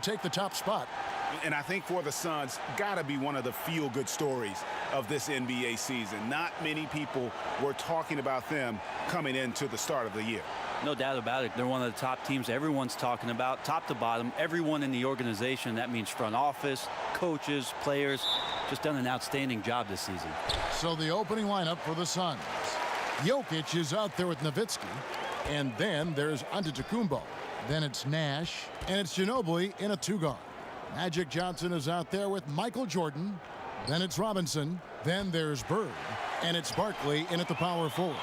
take the top spot. And I think for the Suns, got to be one of the feel-good stories of this NBA season. Not many people were talking about them coming into the start of the year. No doubt about it. They're one of the top teams everyone's talking about, top to bottom. Everyone in the organization, that means front office, coaches, players, just done an outstanding job this season. So the opening lineup for the Suns. Jokic is out there with Nowitzki. And then there's Antetokounmpo. Then it's Nash. And it's Ginobili in a two-guard. Magic Johnson is out there with Michael Jordan. Then it's Robinson. Then there's Bird. And it's Barkley in at the power forward.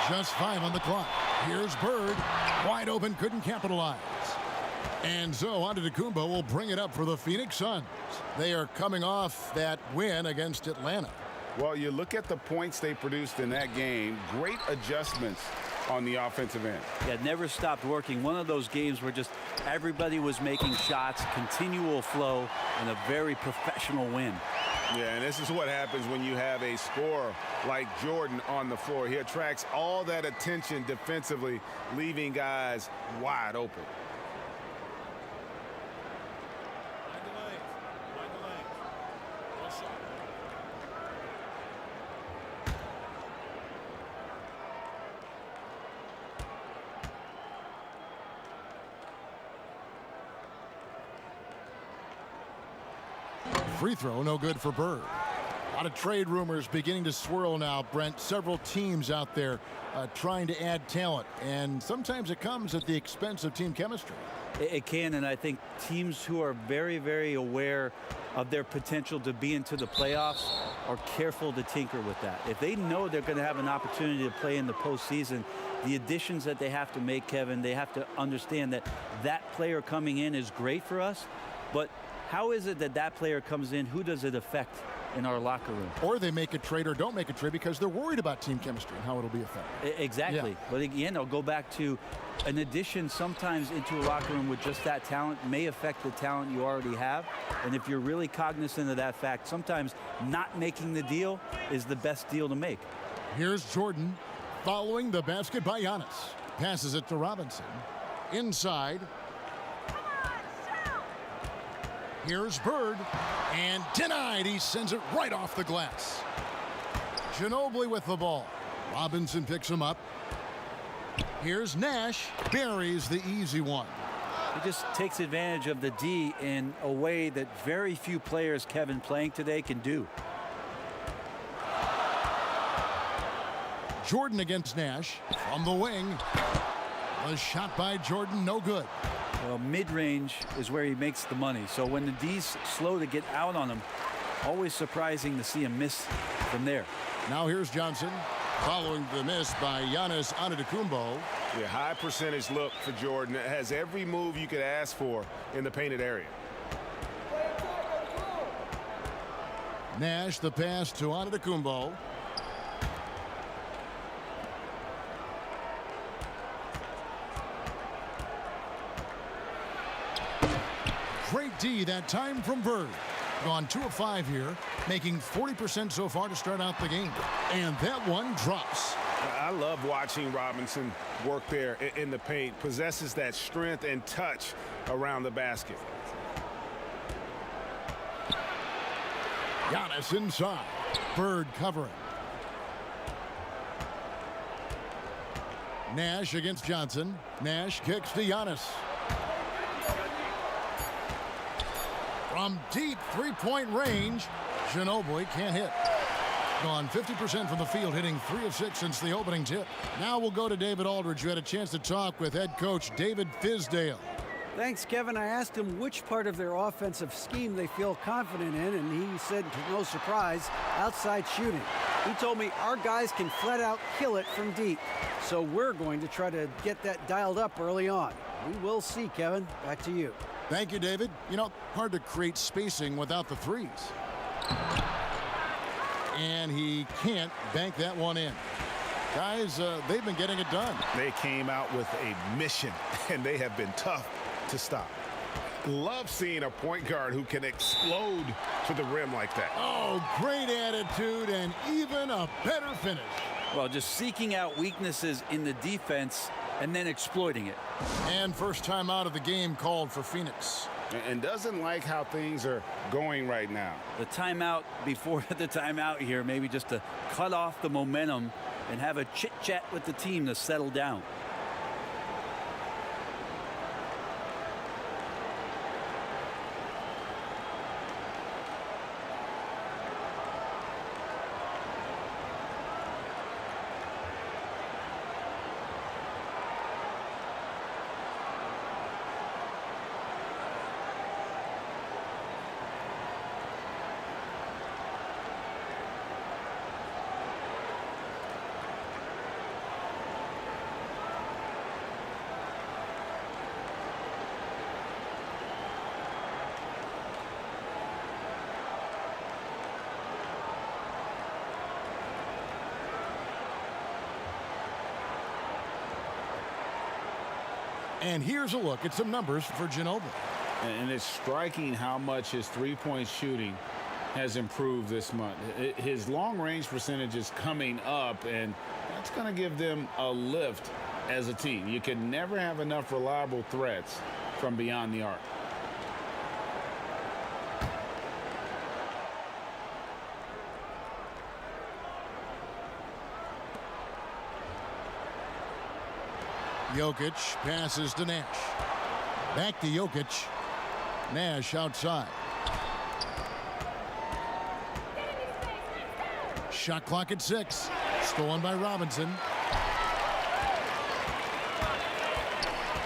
Just 5 on the clock. Here's Bird. Wide open, couldn't capitalize. And so Antetokounmpo will bring it up for the Phoenix Suns. They are coming off that win against Atlanta. Well, you look at the points they produced in that game. Great adjustments on the offensive end. Yeah, never stopped working. One of those games where just everybody was making shots, continual flow, and a very professional win. Yeah, and this is what happens when you have a scorer like Jordan on the floor. He attracts all that attention defensively, leaving guys wide open. Free throw, no good for Bird. A lot of trade rumors beginning to swirl now, Brent. Several teams out there trying to add talent, and sometimes it comes at the expense of team chemistry. It can, and I think teams who are very, very aware of their potential to be into the playoffs are careful to tinker with that. If they know they're going to have an opportunity to play in the postseason, the additions that they have to make, Kevin, they have to understand that that player coming in is great for us, but how is it that that player comes in? Who does it affect in our locker room? Or they make a trade or don't make a trade because they're worried about team chemistry and how it'll be affected. Exactly. Yeah. But again, I'll go back to an addition sometimes into a locker room with just that talent may affect the talent you already have. And if you're really cognizant of that fact, sometimes not making the deal is the best deal to make. Here's Jordan following the basket by Giannis. Passes it to Robinson. Inside. Here's Bird, and denied. He sends it right off the glass. Ginobili with the ball. Robinson picks him up. Here's Nash, buries the easy one. He just takes advantage of the D in a way that very few players, Kevin, playing today can do. Jordan against Nash from the wing. A shot by Jordan, no good. Well, mid-range is where he makes the money. So when the D's slow to get out on him, always surprising to see him miss from there. Now here's Johnson following the miss by Giannis Antetokounmpo. Yeah, high percentage look for Jordan. It has every move you could ask for in the painted area. Nash the pass to Antetokounmpo. Great D that time from Bird. Gone 2 of 5 here, making 40% so far to start out the game. And that one drops. I love watching Robinson work there in the paint. Possesses that strength and touch around the basket. Giannis inside. Bird covering. Nash against Johnson. Nash kicks to Giannis. From deep three-point range, Ginobili can't hit. Gone 50% from the field, hitting 3 of 6 since the opening tip. Now we'll go to David Aldridge, who had a chance to talk with head coach David Fizdale. Thanks, Kevin. I asked him which part of their offensive scheme they feel confident in, and he said, to no surprise, outside shooting. He told me our guys can flat out kill it from deep. So we're going to try to get that dialed up early on. We will see, Kevin. Back to you. Thank you, David. You know, hard to create spacing without the threes. And he can't bank that one in. Guys, they've been getting it done. They came out with a mission, and they have been tough to stop. Love seeing a point guard who can explode to the rim like that. Oh, great attitude and even a better finish. Well, just seeking out weaknesses in the defense and then exploiting it. And first time out of the game called for Phoenix. And doesn't like how things are going right now. The timeout before the timeout here, maybe just to cut off the momentum and have a chit-chat with the team to settle down. And here's a look at some numbers for Ginobili. And it's striking how much his three-point shooting has improved this month. His long-range percentage is coming up, and that's going to give them a lift as a team. You can never have enough reliable threats from beyond the arc. Jokic passes to Nash. Back to Jokic. Nash outside. Shot clock at 6. Stolen by Robinson.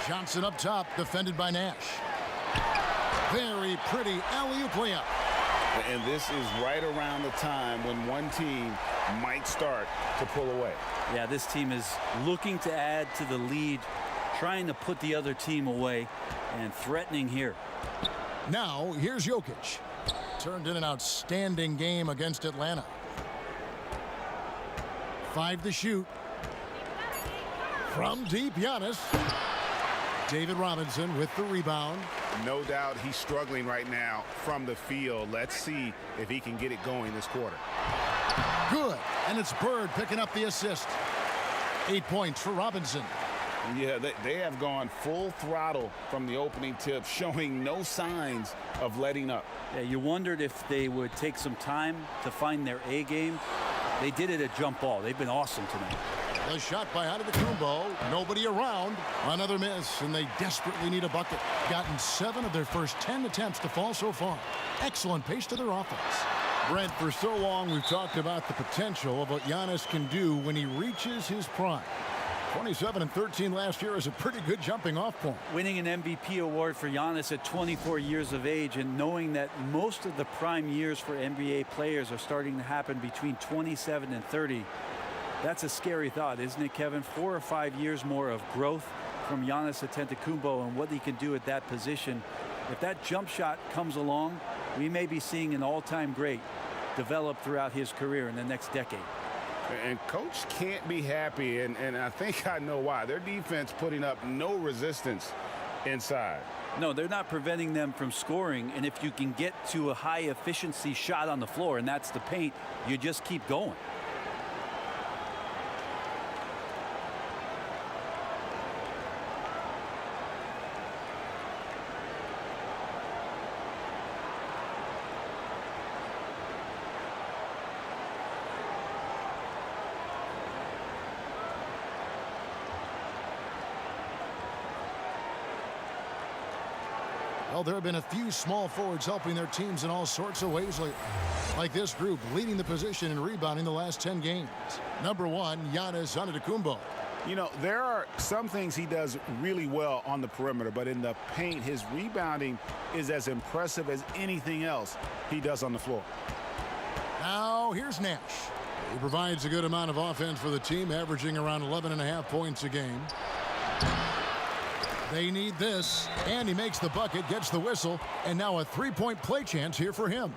Johnson up top, defended by Nash. Very pretty alley-oop layup. And this is right around the time when one team might start to pull away. Yeah, this team is looking to add to the lead, trying to put the other team away, and threatening here. Now, here's Jokic. Turned in an outstanding game against Atlanta. 5 to shoot. From deep, Giannis. David Robinson with the rebound. No doubt he's struggling right now from the field. Let's see if he can get it going this quarter. Good. And it's Bird picking up the assist. 8 points for Robinson. Yeah, they have gone full throttle from the opening tip, showing no signs of letting up. Yeah, you wondered if they would take some time to find their A game. They did it at jump ball. They've been awesome tonight. The shot by Antetokounmpo. Nobody around. Another miss, and they desperately need a bucket. Gotten 7 of their first 10 attempts to fall so far. Excellent pace to their offense. Brent, for so long we've talked about the potential of what Giannis can do when he reaches his prime. 27 and 13 last year is a pretty good jumping off point. Winning an MVP award for Giannis at 24 years of age, and knowing that most of the prime years for NBA players are starting to happen between 27 and 30. That's a scary thought, isn't it, Kevin? 4 or 5 years more of growth from Giannis Antetokounmpo and what he can do at that position. If that jump shot comes along, we may be seeing an all-time great develop throughout his career in the next decade. And coach can't be happy, and I think I know why. Their defense putting up no resistance inside. No, they're not preventing them from scoring, and if you can get to a high-efficiency shot on the floor, and that's the paint, you just keep going. Well, there have been a few small forwards helping their teams in all sorts of ways lately. Like this group leading the position in rebounding the last 10 games. Number 1, Giannis Antetokounmpo. You know, there are some things he does really well on the perimeter, but in the paint, his rebounding is as impressive as anything else he does on the floor. Now, here's Nash. He provides a good amount of offense for the team, averaging around 11.5 points a game. They need this, and he makes the bucket, gets the whistle, and now a three-point play chance here for him.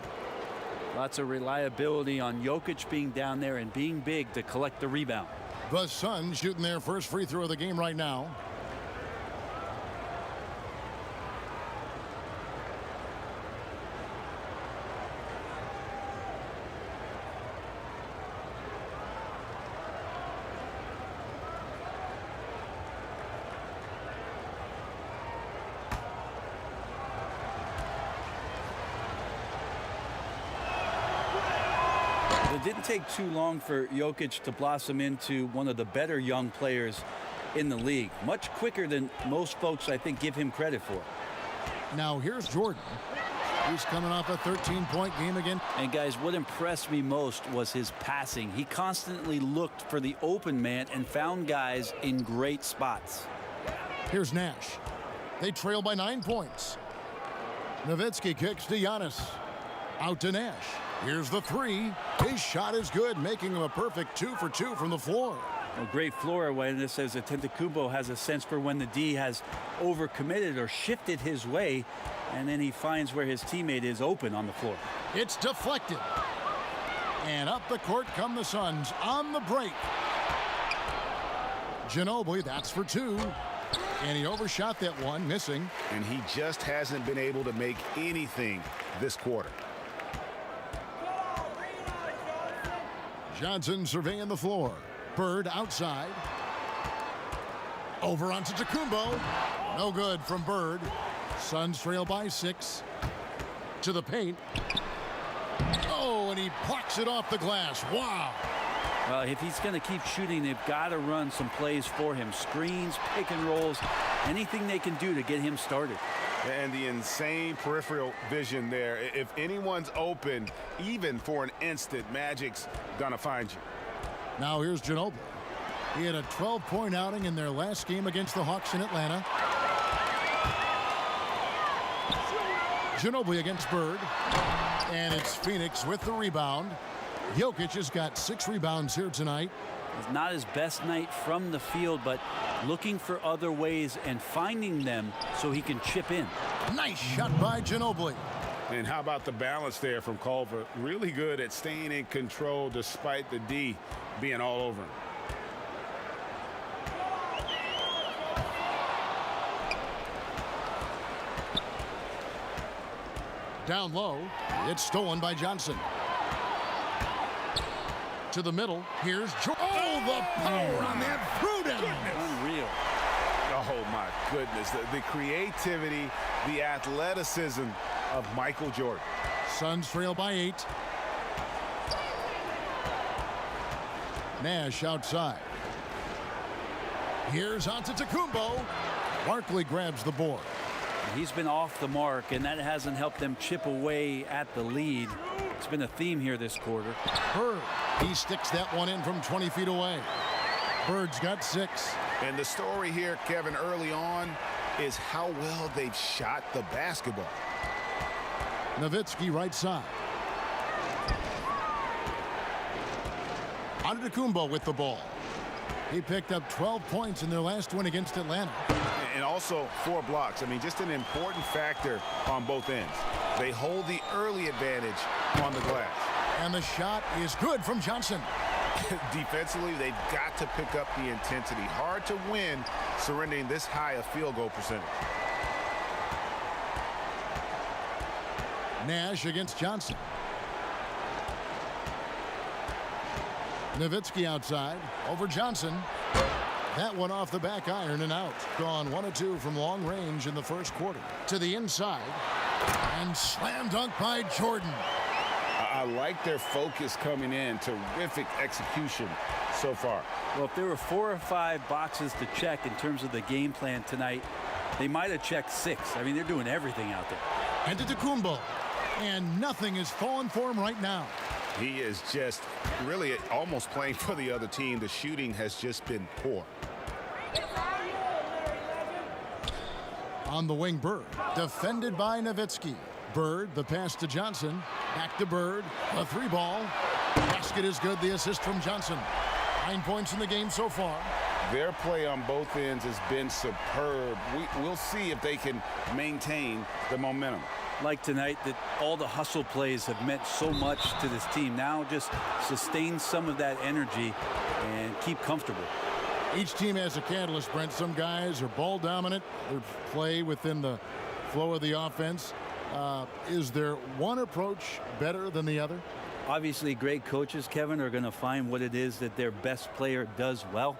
Lots of reliability on Jokic being down there and being big to collect the rebound. The Suns shooting their first free throw of the game right now. It didn't take too long for Jokic to blossom into one of the better young players in the league. Much quicker than most folks, I think, give him credit for. Now here's Jordan. He's coming off a 13-point game again. And guys, what impressed me most was his passing. He constantly looked for the open man and found guys in great spots. Here's Nash. They trail by 9 points. Nowitzki kicks to Giannis. Out to Nash. Here's the three. His shot is good, making him a perfect 2 for 2 from the floor. A great floor awareness, as Antetokounmpo has a sense for when the D has overcommitted or shifted his way, and then he finds where his teammate is open on the floor. It's deflected. And up the court come the Suns on the break. Ginobili, that's for 2. And he overshot that one, missing. And he just hasn't been able to make anything this quarter. Johnson surveying the floor. Bird outside. Over onto Antetokounmpo. No good from Bird. Suns trail by 6. To the paint. Oh, and he plucks it off the glass. Wow. Well, if he's going to keep shooting, they've got to run some plays for him. Screens, pick and rolls, anything they can do to get him started. And the insane peripheral vision there. If anyone's open, even for an instant, Magic's going to find you. Now here's Ginobili. He had a 12-point outing in their last game against the Hawks in Atlanta. Ginobili against Bird. And it's Phoenix with the rebound. Jokic has got 6 rebounds here tonight. It's not his best night from the field, but looking for other ways and finding them so he can chip in. Nice shot by Ginobili. And how about the balance there from Culver? Really good at staying in control despite the D being all over him. Down low, it's stolen by Johnson. To the middle, here's oh, the power on that throwdown. Unreal. Oh, my goodness. The creativity, the athleticism of Michael Jordan. Suns trail by 8. Nash outside. Here's Antetokounmpo. Barkley grabs the board. He's been off the mark, and that hasn't helped them chip away at the lead. It's been a theme here this quarter. Bird, he sticks that one in from 20 feet away. Bird's got 6. And the story here, Kevin, early on is how well they've shot the basketball. Nowitzki right side. Antetokounmpo with the ball. He picked up 12 points in their last win against Atlanta. And also 4 blocks. I mean, just an important factor on both ends. They hold the early advantage on the glass. And the shot is good from Johnson. Defensively, they've got to pick up the intensity. Hard to win surrendering this high a field goal percentage. Nash against Johnson. Nowitzki outside. Over Johnson. That one off the back iron and out. Gone 1 of 2 from long range in the first quarter. To the inside. And slam dunk by Jordan. I like their focus coming in. Terrific execution so far. Well, if there were 4 or 5 boxes to check in terms of the game plan tonight, they might have checked 6. I mean, they're doing everything out there. And to Antetokounmpo. And nothing is falling for him right now. He is just really almost playing for the other team. The shooting has just been poor. On the wing, Bird. Defended by Nowitzki. Bird, the pass to Johnson. Back to Bird. A 3-ball. Basket is good. The assist from Johnson. 9 points in the game so far. Their play on both ends has been superb. We'll see if they can maintain the momentum. Like tonight, that all the hustle plays have meant so much to this team. Now just sustain some of that energy and keep comfortable. Each team has a catalyst, Brent. Some guys are ball dominant. They play within the flow of the offense. Is there one approach better than the other? Obviously, great coaches, Kevin, are going to find what it is that their best player does well.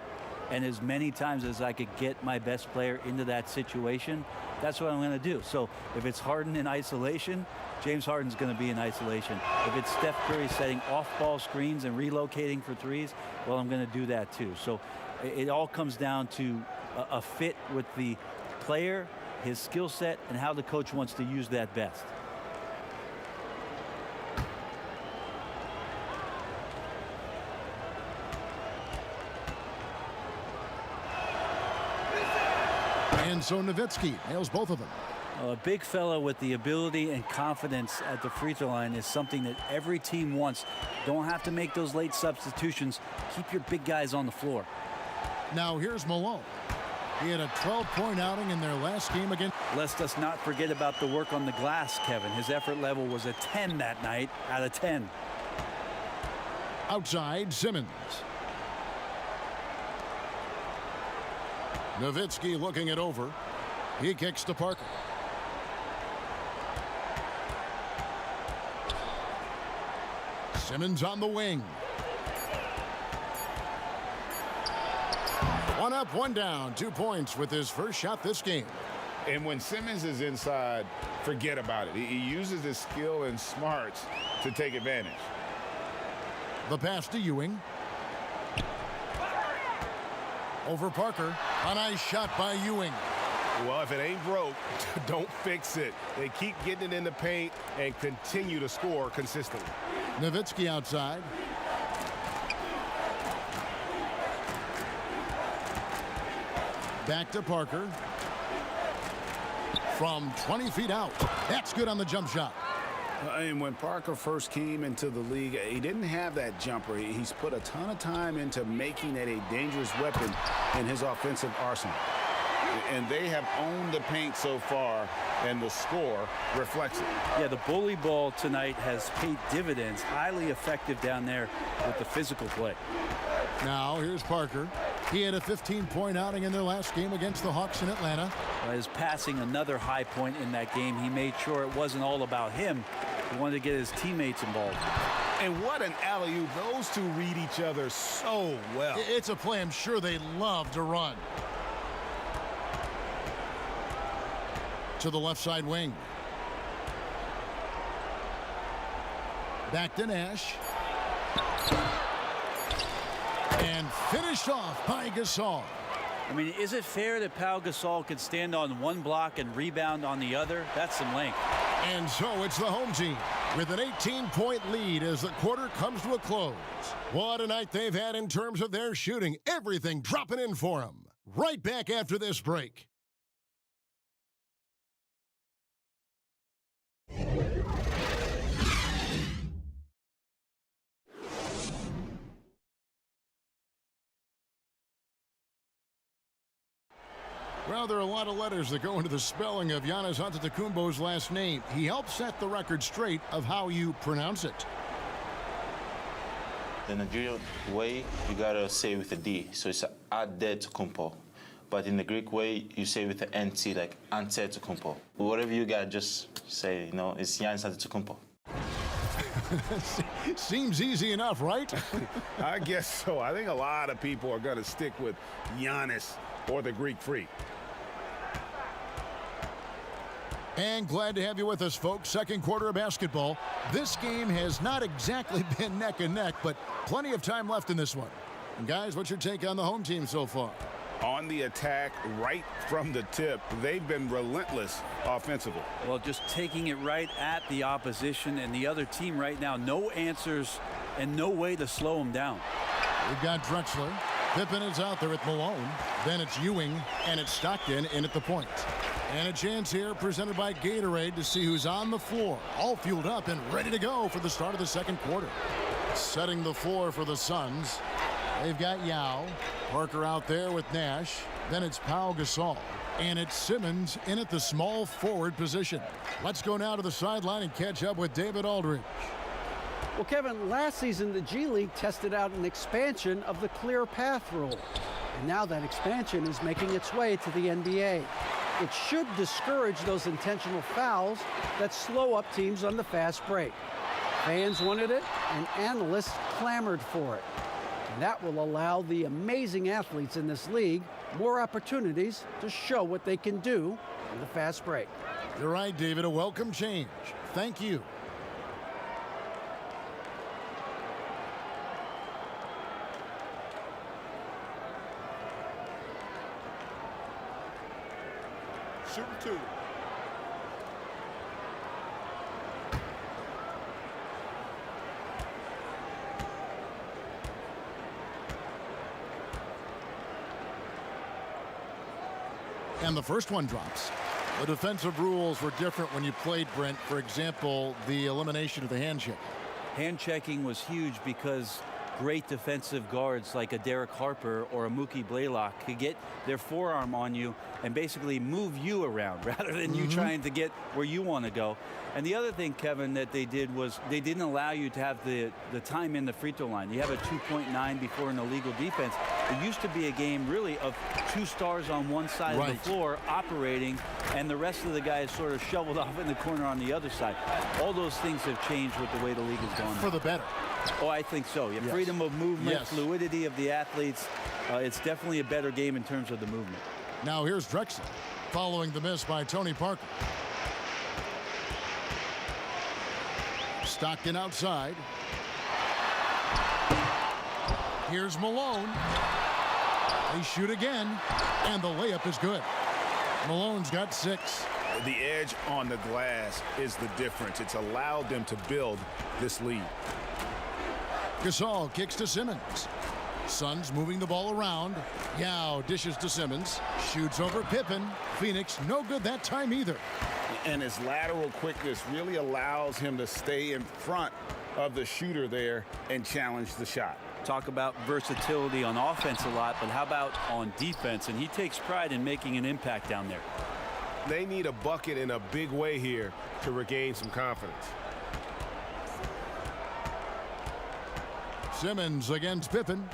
and as many times as I could get my best player into that situation, that's what I'm going to do. So if it's Harden in isolation, James Harden's going to be in isolation. If it's Steph Curry setting off-ball screens and relocating for threes, well, I'm going to do that too. So it all comes down to a fit with the player, his skill set, and how the coach wants to use that best. And so Nowitzki nails both of them. A big fella with the ability and confidence at the free throw line is something that every team wants. Don't have to make those late substitutions. Keep your big guys on the floor. Now here's Malone. He had a 12-point outing in their last game against. Let's us not forget about the work on the glass, Kevin. His effort level was a 10 that night out of 10. Outside, Simmons. Nowitzki looking it over. He kicks to Parker. Simmons on the wing. One up, one down. 2 points with his first shot this game. And when Simmons is inside, forget about it. He uses his skill and smarts to take advantage. The pass to Ewing. Over Parker. A nice shot by Ewing. Well, if it ain't broke, don't fix it. They keep getting it in the paint and continue to score consistently. Nowitzki outside. Back to Parker. From 20 feet out. That's good on the jump shot. And when Parker first came into the league, he didn't have that jumper. He's put a ton of time into making it a dangerous weapon in his offensive arsenal. And they have owned the paint so far, and the score reflects it. Yeah, the bully ball tonight has paid dividends. Highly effective down there with the physical play. Now here's Parker. He had a 15-point outing in their last game against the Hawks in Atlanta. His passing, another high point in that game. He made sure it wasn't all about him. He wanted to get his teammates involved. And what an alley-oop. Those two read each other so well. It's a play I'm sure they love to run. To the left side wing. Back to Nash. And finished off by Gasol. I mean, is it fair that Pau Gasol could stand on one block and rebound on the other? That's some length. And so it's the home team with an 18-point lead as the quarter comes to a close. What a night they've had in terms of their shooting. Everything dropping in for them. Right back after this break. Well, there are a lot of letters that go into the spelling of Giannis Antetokounmpo's last name. He helped set the record straight of how you pronounce it. The Nigerian way, you gotta say with a D, so it's Antetokounmpo. But in the Greek way, you say with the NT, like Antetokounmpo. Whatever you got, just say, you know, it's Giannis Antetokounmpo. Seems easy enough, right? I guess so. I think a lot of people are going to stick with Giannis or the Greek Freak. And glad to have you with us, folks. Second quarter of basketball. This game has not exactly been neck and neck, but plenty of time left in this one. And guys, what's your take on the home team so far? On the attack, right from the tip, they've been relentless offensively. Well, just taking it right at the opposition and the other team right now. No answers and no way to slow them down. We've got Drexler. Pippen is out there at Malone. Then it's Ewing, and it's Stockton in at the point. And a chance here presented by Gatorade to see who's on the floor. All fueled up and ready to go for the start of the second quarter. Setting the floor for the Suns. They've got Yao. Parker out there with Nash. Then it's Pau Gasol. And it's Simmons in at the small forward position. Let's go now to the sideline and catch up with David Aldridge. Well, Kevin, last season the G League tested out an expansion of the clear path rule. And now that expansion is making its way to the NBA. It should discourage those intentional fouls that slow up teams on the fast break. Fans wanted it, and analysts clamored for it. And that will allow the amazing athletes in this league more opportunities to show what they can do in the fast break. You're right, David. A welcome change. Thank you. Shooting 2. And the first one drops. The defensive rules were different when you played, Brent. For example, the elimination of the hand check. Hand checking was huge because great defensive guards like a Derek Harper or a Mookie Blaylock could get their forearm on you and basically move you around rather than you trying to get where you want to go. And the other thing, Kevin, that they did was they didn't allow you to have the time in the free throw line. You have a 2.9 before an illegal defense. It used to be a game really of 2 stars on one side of the floor operating, and the rest of the guys sort of shoveled off in the corner on the other side. All those things have changed with the way the league has gone. For the better. Oh, I think so. Yeah, freedom of movement, fluidity of the athletes. It's definitely a better game in terms of the movement. Now here's Drexler following the miss by Tony Parker. Stockton outside. Here's Malone. They shoot again, and the layup is good. Malone's got 6. The edge on the glass is the difference. It's allowed them to build this lead. Gasol kicks to Simmons. Suns moving the ball around. Yao dishes to Simmons. Shoots over Pippen. Phoenix no good that time either. And his lateral quickness really allows him to stay in front of the shooter there and challenge the shot. Talk about versatility on offense a lot, but how about on defense? And he takes pride in making an impact down there. They need a bucket in a big way here to regain some confidence. Simmons against Pippen.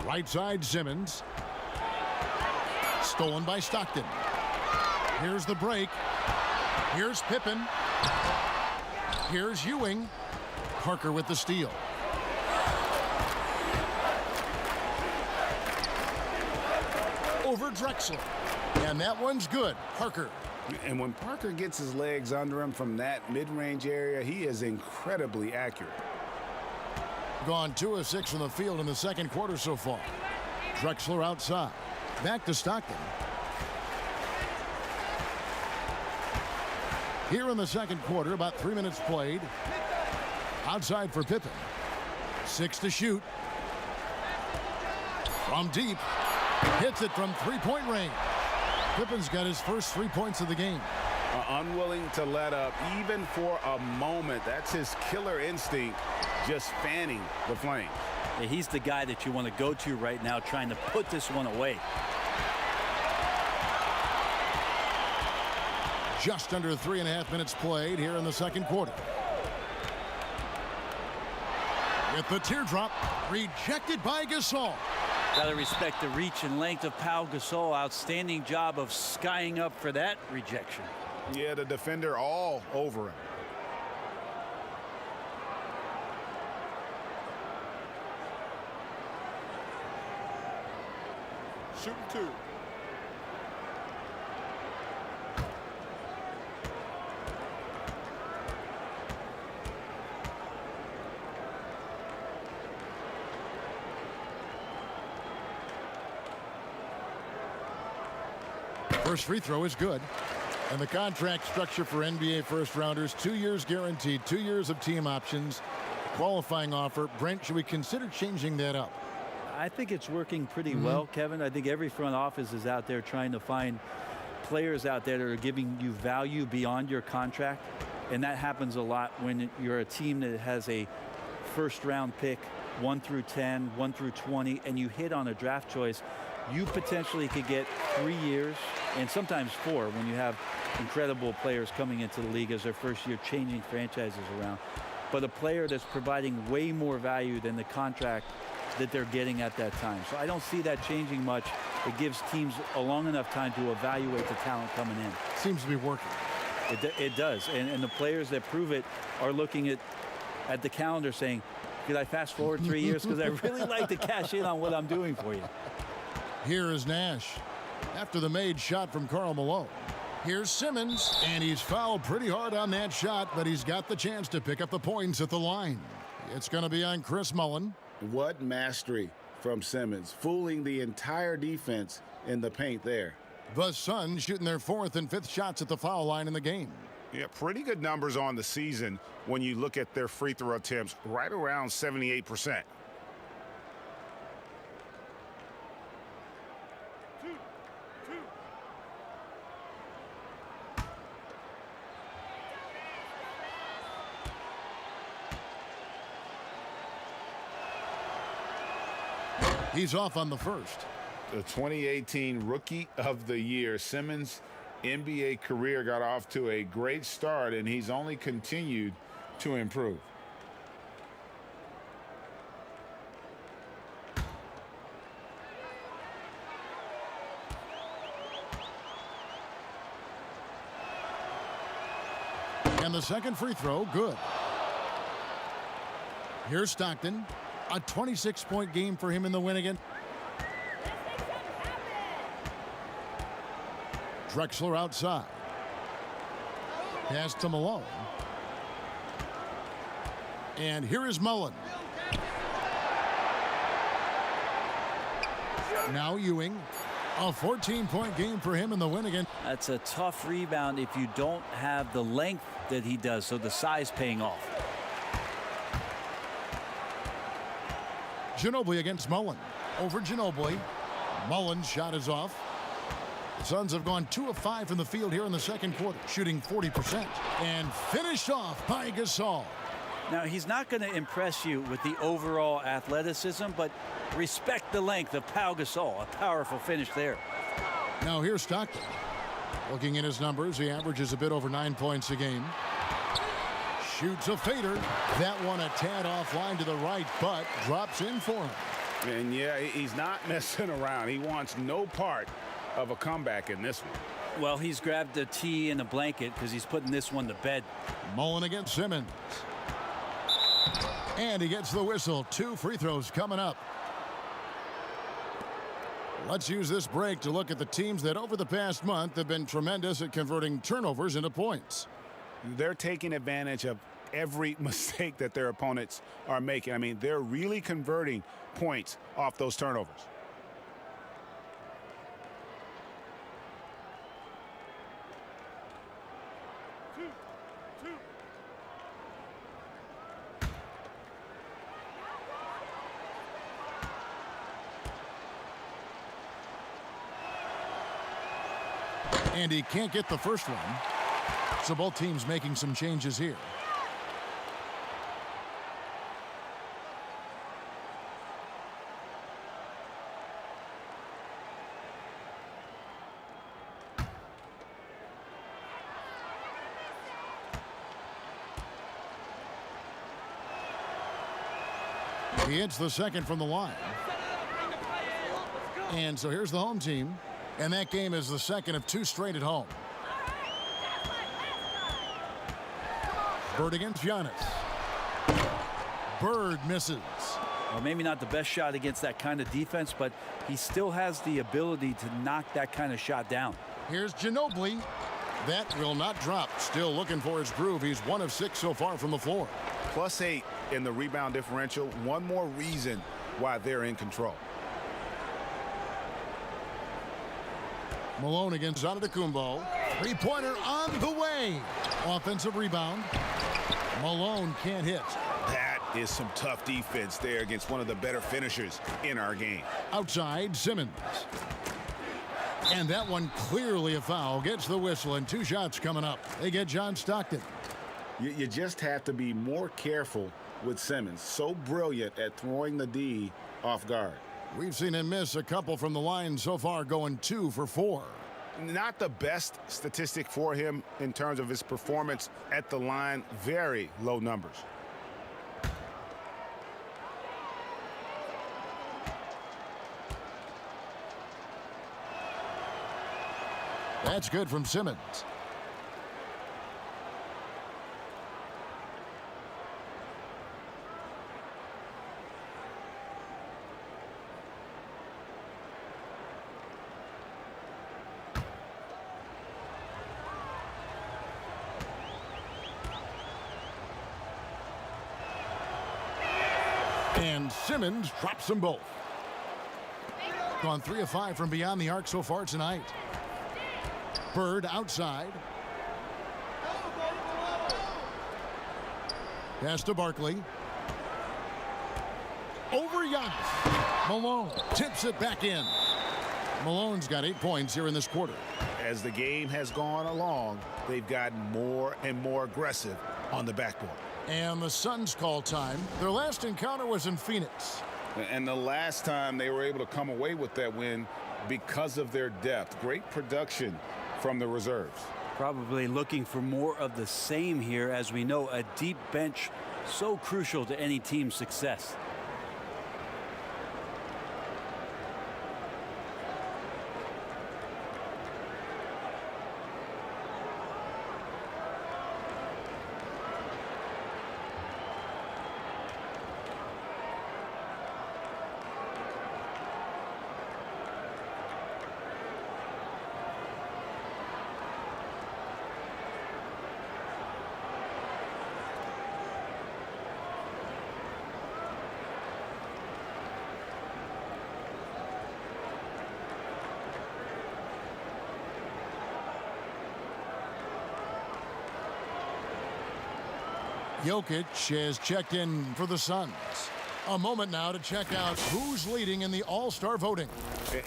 Right side Simmons. Stolen by Stockton. Here's the break. Here's Pippen. Here's Ewing. Parker with the steal. Over Drexler. And that one's good. Parker. And when Parker gets his legs under him from that mid-range area, he is incredibly accurate. Gone 2 of 6 from the field in the second quarter so far. Drexler outside. Back to Stockton. Here in the second quarter, about 3 minutes played. Outside for Pippen. 6 to shoot. From deep. Hits it from three-point range. Pippen's got his first 3 points of the game. Unwilling to let up even for a moment. That's his killer instinct, just fanning the flame. Yeah, he's the guy that you want to go to right now trying to put this one away. Just under 3.5 minutes played here in the second quarter. With the teardrop, rejected by Gasol. Got to respect the reach and length of Pau Gasol. Outstanding job of skying up for that rejection. Yeah, the defender all over him. Shooting 2. First free throw is good. And the contract structure for NBA first-rounders, 2 years guaranteed, 2 years of team options, qualifying offer. Brent, should we consider changing that up? I think it's working pretty well, Kevin. I think every front office is out there trying to find players out there that are giving you value beyond your contract. And that happens a lot when you're a team that has a first-round pick, 1 through 10, 1 through 20, and you hit on a draft choice. You potentially could get 3 years and sometimes 4 when you have incredible players coming into the league as their first year, changing franchises around. But a player that's providing way more value than the contract that they're getting at that time. So I don't see that changing much. It gives teams a long enough time to evaluate the talent coming in. Seems to be working. It does. And the players that prove it are looking at at the calendar saying, could I fast forward 3 years? Because I really like to cash in on what I'm doing for you. Here is Nash after the made shot from Karl Malone. Here's Simmons, and he's fouled pretty hard on that shot, but he's got the chance to pick up the points at the line. It's going to be on Chris Mullin. What mastery from Simmons, fooling the entire defense in the paint there. The Suns shooting their 4th and 5th shots at the foul line in the game. Yeah, pretty good numbers on the season when you look at their free throw attempts, right around 78%. He's off on the first. The 2018 Rookie of the Year, Simmons' NBA career got off to a great start, and he's only continued to improve. And the second free throw, good. Here's Stockton. A 26-point game for him in the win again. Drexler outside. Pass to Malone. And here is Mullen. Now Ewing. A 14-point game for him in the win again. That's a tough rebound if you don't have the length that he does, so the size paying off. Ginobili against Mullen. Over Ginobili. Mullen's shot is off. The Suns have gone 2 of 5 from the field here in the second quarter, shooting 40%. And finished off by Gasol. Now, he's not going to impress you with the overall athleticism, but respect the length of Pau Gasol. A powerful finish there. Now here's Stockton. Looking at his numbers, he averages a bit over 9 points a game. Shoots a fader. That one a tad offline to the right, but drops in for him. And yeah, he's not messing around. He wants no part of a comeback in this one. Well, he's grabbed a tee and a blanket because he's putting this one to bed. Mullen against Simmons. And he gets the whistle. 2 free throws coming up. Let's use this break to look at the teams that over the past month have been tremendous at converting turnovers into points. They're taking advantage of every mistake that their opponents are making. I mean, they're really converting points off those turnovers. And he can't get the first one. So both teams making some changes here. He hits the second from the line. And so here's the home team. And that game is the second of 2 straight at home. Bird against Giannis. Bird misses. Well, maybe not the best shot against that kind of defense, but he still has the ability to knock that kind of shot down. Here's Ginobili. That will not drop. Still looking for his groove. He's 1 of 6 so far from the floor. +8 in the rebound differential. One more reason why they're in control. Malone against Antetokounmpo. 3-pointer on the way. Offensive rebound. Malone can't hit. That is some tough defense there against one of the better finishers in our game. Outside, Simmons. And that one clearly a foul. Gets the whistle, and 2 shots coming up. They get John Stockton. You just have to be more careful with Simmons. So brilliant at throwing the D off guard. We've seen him miss a couple from the line so far, going 2 for 4. Not the best statistic for him in terms of his performance at the line. Very low numbers. That's good from Simmons. And Simmons drops them both. Gone 3 of 5 from beyond the arc so far tonight. Bird outside. Pass to Barkley. Over Giannis. Malone tips it back in. Malone's got 8 points here in this quarter. As the game has gone along, they've gotten more and more aggressive on the backboard. And the Suns call time. Their last encounter was in Phoenix. And the last time they were able to come away with that win because of their depth. Great production from the reserves. Probably looking for more of the same here. As we know, a deep bench so crucial to any team's success. Jokic has checked in for the Suns. A moment now to check out who's leading in the All-Star voting.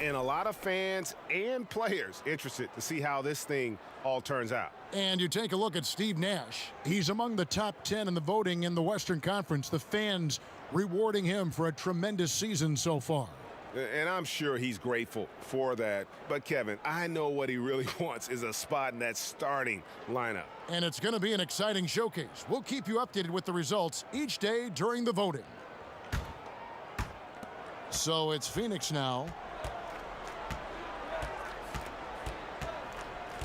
And a lot of fans and players interested to see how this thing all turns out. And you take a look at Steve Nash. He's among the top 10 in the voting in the Western Conference. The fans rewarding him for a tremendous season so far. And I'm sure he's grateful for that. But, Kevin, I know what he really wants is a spot in that starting lineup. And it's going to be an exciting showcase. We'll keep you updated with the results each day during the voting. So it's Phoenix now.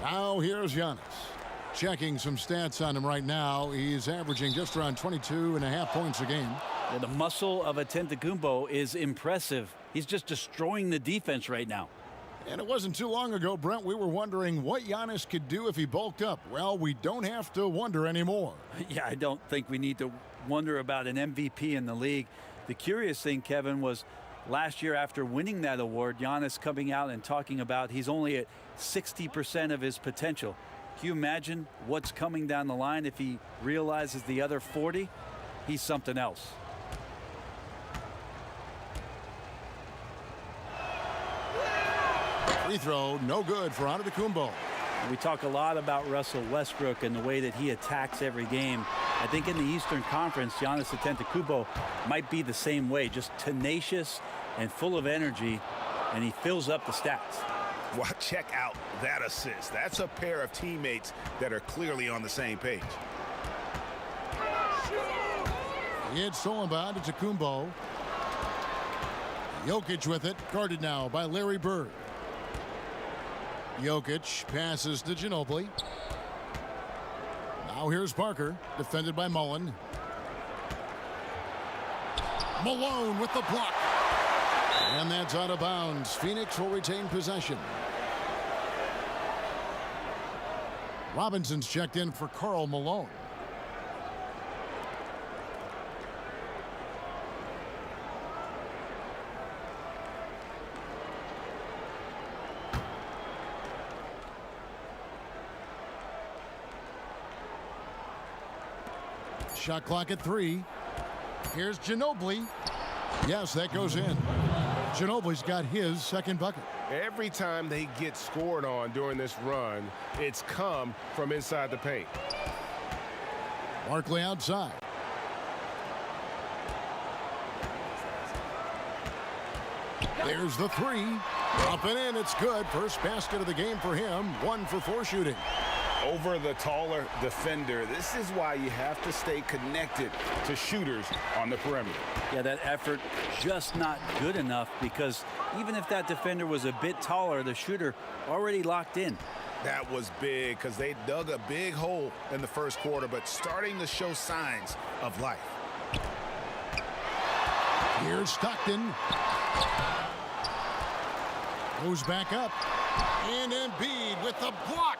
Now here's Giannis. Checking some stats on him right now. He's averaging just around 22.5 points a game. Yeah, the muscle of Antetokounmpo is impressive. He's just destroying the defense right now. And it wasn't too long ago, Brent, we were wondering what Giannis could do if he bulked up. Well, we don't have to wonder anymore. Yeah, I don't think we need to wonder about an MVP in the league. The curious thing, Kevin, was last year after winning that award, Giannis coming out and talking about he's only at 60% of his potential. Can you imagine what's coming down the line if he realizes the other 40? He's something else. Free throw, no good for Antetokounmpo. We talk a lot about Russell Westbrook and the way that he attacks every game. I think in the Eastern Conference, Giannis Antetokounmpo might be the same way, just tenacious and full of energy, and he fills up the stats. Well, check out that assist. That's a pair of teammates that are clearly on the same page. It's stolen by Antetokounmpo. Jokic with it, guarded now by Larry Bird. Jokic passes to Ginobili. Now here's Parker, defended by Mullen. Malone with the block. And that's out of bounds. Phoenix will retain possession. Robinson's checked in for Karl Malone. Shot clock at 3. Here's Ginobili. Yes, that goes in. Ginobili's got his second bucket. Every time they get scored on during this run, it's come from inside the paint. Barkley outside. There's the 3. Up and in, it's good. First basket of the game for him. 1 for 4 shooting. Over the taller defender. This is why you have to stay connected to shooters on the perimeter. Yeah, that effort just not good enough, because even if that defender was a bit taller, the shooter already locked in. That was big because they dug a big hole in the first quarter, but starting to show signs of life. Here's Stockton. Goes back up. And Embiid with the block.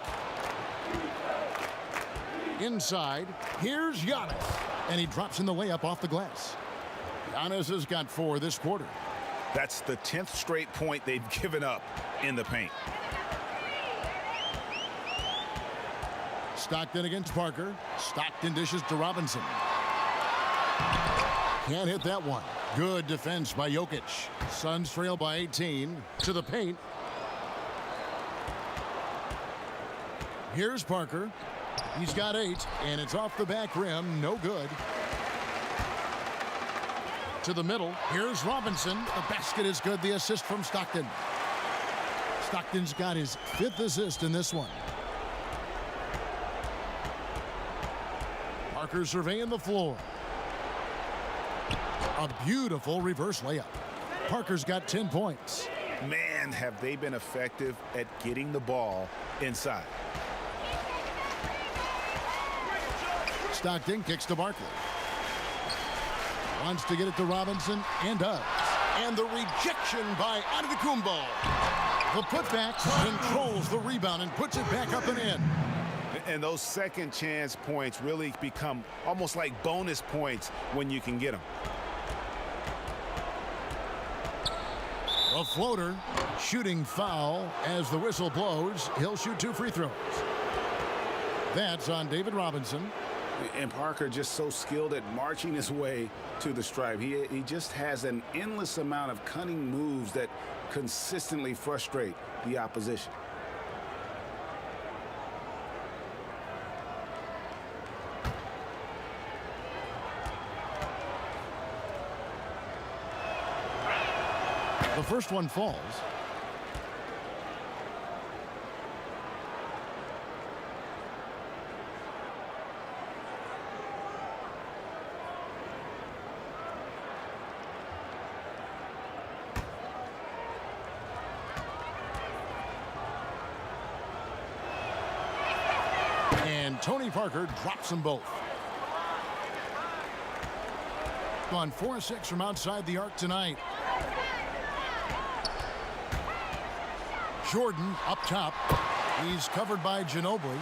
Inside, here's Giannis. And he drops in the layup off the glass. Giannis has got 4 this quarter. That's the 10th straight point they've given up in the paint. Stockton against Parker. Stockton dishes to Robinson. Can't hit that one. Good defense by Jokic. Suns trail by 18 to the paint. Here's Parker. He's got 8, and it's off the back rim. No good. To the middle. Here's Robinson. The basket is good. The assist from Stockton. Stockton's got his 5th assist in this one. Parker surveying the floor. A beautiful reverse layup. Parker's got 10 points. Man, have they been effective at getting the ball inside. Stockton kicks to Barkley. Wants to get it to Robinson and does. And the rejection by Antetokounmpo. The putback controls the rebound and puts it back up and in. And those second chance points really become almost like bonus points when you can get them. A floater, shooting foul as the whistle blows. He'll shoot 2 free throws. That's on David Robinson. And Parker just so skilled at marching his way to the stripe. He just has an endless amount of cunning moves that consistently frustrate the opposition. The first one falls. And Tony Parker drops them both. On 4-6 from outside the arc tonight. Jordan up top. He's covered by Ginobili.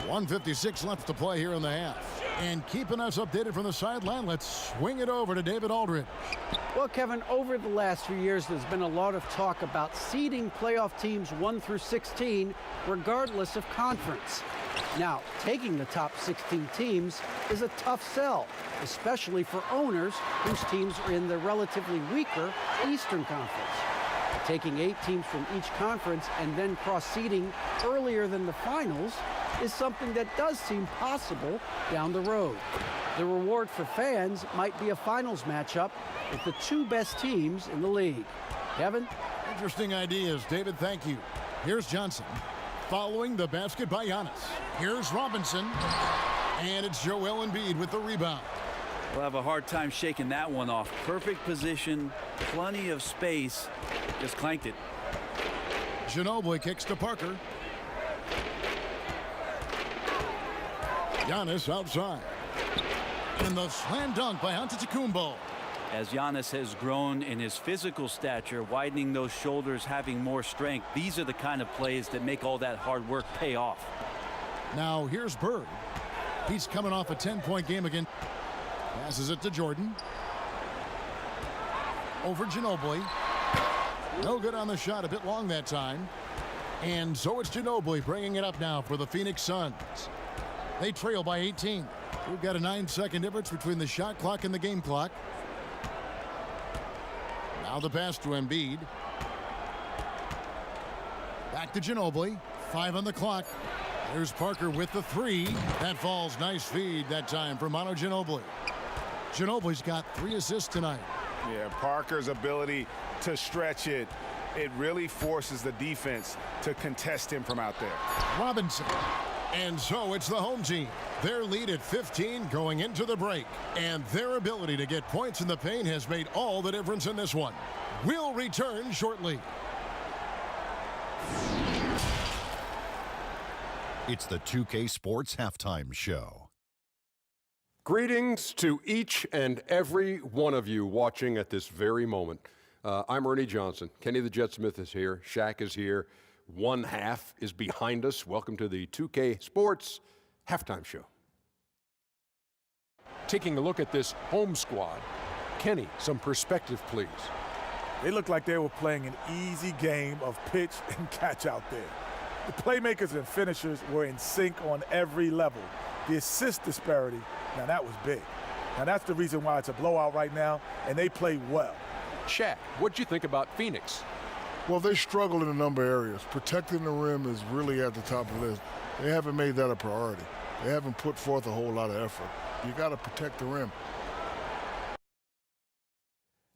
1:56 left to play here in the half. And keeping us updated from the sideline, let's swing it over to David Aldridge. Well, Kevin, over the last few years, there's been a lot of talk about seeding playoff teams 1 through 16, regardless of conference. Now, taking the top 16 teams is a tough sell, especially for owners whose teams are in the relatively weaker Eastern Conference. Taking 8 teams from each conference and then cross-seeding earlier than the finals is something that does seem possible down the road. The reward for fans might be a finals matchup with the 2 best teams in the league. Kevin? Interesting ideas, David. Thank you. Here's Johnson. Following the basket by Giannis. Here's Robinson. And it's Joel Embiid with the rebound. We'll have a hard time shaking that one off. Perfect position, plenty of space. Just clanked it. Ginobili kicks to Parker. Giannis outside. And the slam dunk by Antetokounmpo. As Giannis has grown in his physical stature, widening those shoulders, having more strength, these are the kind of plays that make all that hard work pay off. Now here's Bird. He's coming off a 10-point game again. Passes it to Jordan. Over Ginobili. No good on the shot, a bit long that time. And so it's Ginobili bringing it up now for the Phoenix Suns. They trail by 18. We've got a 9-second difference between the shot clock and the game clock. Now the pass to Embiid. Back to Ginobili. 5 on the clock. There's Parker with the 3. That falls. Nice feed that time for Manu Ginobili. Ginobili's got 3 assists tonight. Yeah, Parker's ability to stretch it, it really forces the defense to contest him from out there. Robinson. And so it's the home team. Their lead at 15 going into the break. And their ability to get points in the paint has made all the difference in this one. We'll return shortly. It's the 2K Sports Halftime Show. Greetings to each and every one of you watching at this very moment. I'm Ernie Johnson. Kenny the Jet Smith is here. Shaq is here. One half is behind us. Welcome to the 2K Sports Halftime Show. taking a look at this home squad. Kenny, some perspective, please. They looked like they were playing an easy game of pitch and catch out there. The playmakers and finishers were in sync on every level. The assist disparity, now that was big. Now that's the reason why it's a blowout right now, and they play well. Shaq, what'd you think about Phoenix? Well, they struggle in a number of areas. Protecting the rim is really at the top of the list. They haven't made that a priority. They haven't put forth a whole lot of effort. You got to protect the rim.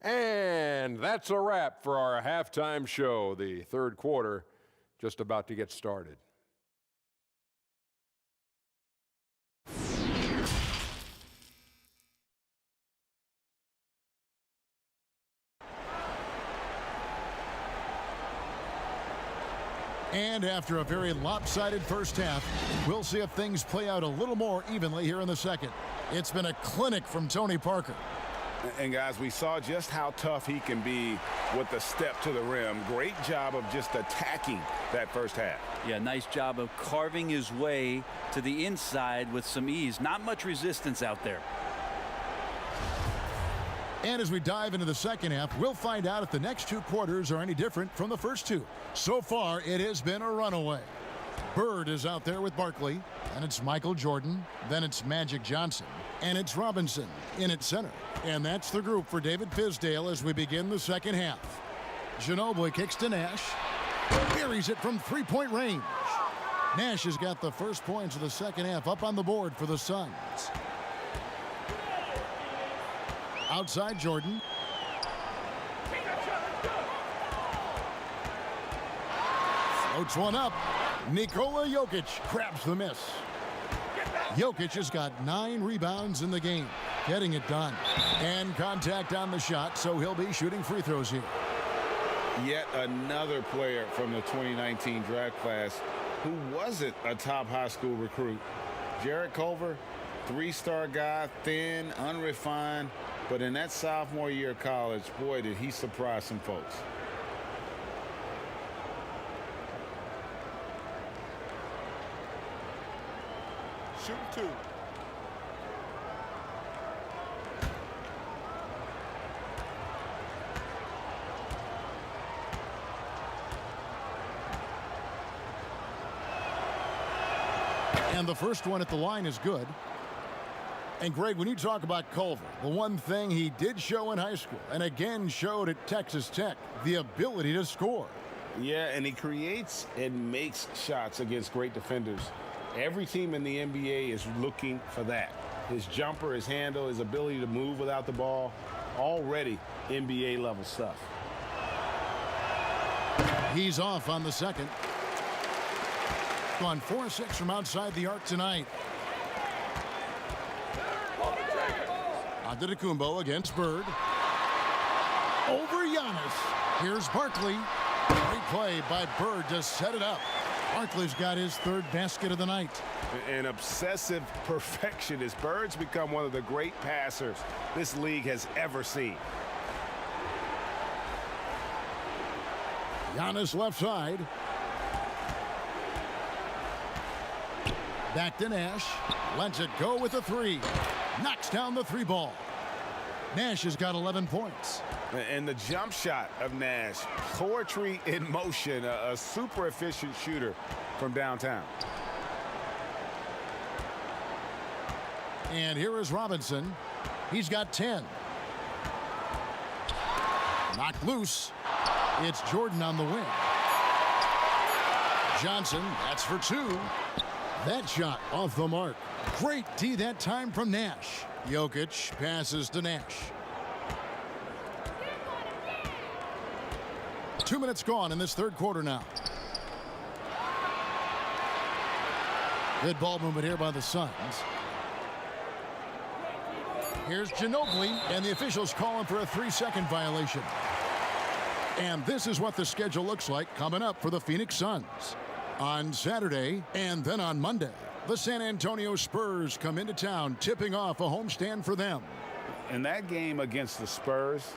And that's a wrap for our halftime show. The third quarter just about to get started. And after a very lopsided first half, we'll see if things play out a little more evenly here in the second. It's been a clinic from Tony Parker. And guys, we saw just how tough he can be with the step to the rim. Great job of just attacking that first half. Yeah, nice job of carving his way to the inside with some ease. Not much resistance out there. And as we dive into the second half, we'll find out if the next two quarters are any different from the first two. So far, it has been a runaway. Bird is out there with Barkley, and it's Michael Jordan, then it's Magic Johnson, and it's Robinson in at center. And that's the group for David Fizdale as we begin the second half. Ginobili kicks to Nash, buries it from three-point range. Nash has got the first points of the second half up on the board for the Suns. Outside Jordan. Floats one up. Nikola Jokic grabs the miss. Jokic has got 9 rebounds in the game, getting it done. And contact on the shot, so he'll be shooting free throws here. Yet another player from the 2019 draft class who wasn't a top high school recruit. Jarrett Culver, 3-star guy, thin, unrefined, but in that sophomore year of college, boy, did he surprise some folks. Shooting 2. And the first one at the line is good. And Greg, when you talk about Culver, the one thing he did show in high school and again showed at Texas Tech, the ability to score. Yeah, and he creates and makes shots against great defenders. Every team in the NBA is looking for that. His jumper, his handle, his ability to move without the ball, already NBA level stuff. He's off on the second. Gone 4-6 from outside the arc tonight. Antetokounmpo against Bird. Over Giannis. Here's Barkley. Great play by Bird to set it up. Barkley's got his 3rd basket of the night. An obsessive perfectionist. Bird's become one of the great passers this league has ever seen. Giannis left side. Back to Nash. Lets it go with a 3. Knocks down the 3 ball. Nash has got 11 points. And the jump shot of Nash, poetry in motion, a super efficient shooter from downtown. And here is Robinson. He's got 10. Knocked loose. It's Jordan on the wing. Johnson, that's for 2. That shot off the mark. Great D that time from Nash. Jokic passes to Nash. 2 minutes gone in this third quarter now. Good ball movement here by the Suns. Here's Ginobili, and the officials calling for a 3-second violation. And this is what the schedule looks like coming up for the Phoenix Suns. On Saturday and then on Monday, the San Antonio Spurs come into town, tipping off a homestand for them. In that game against the Spurs,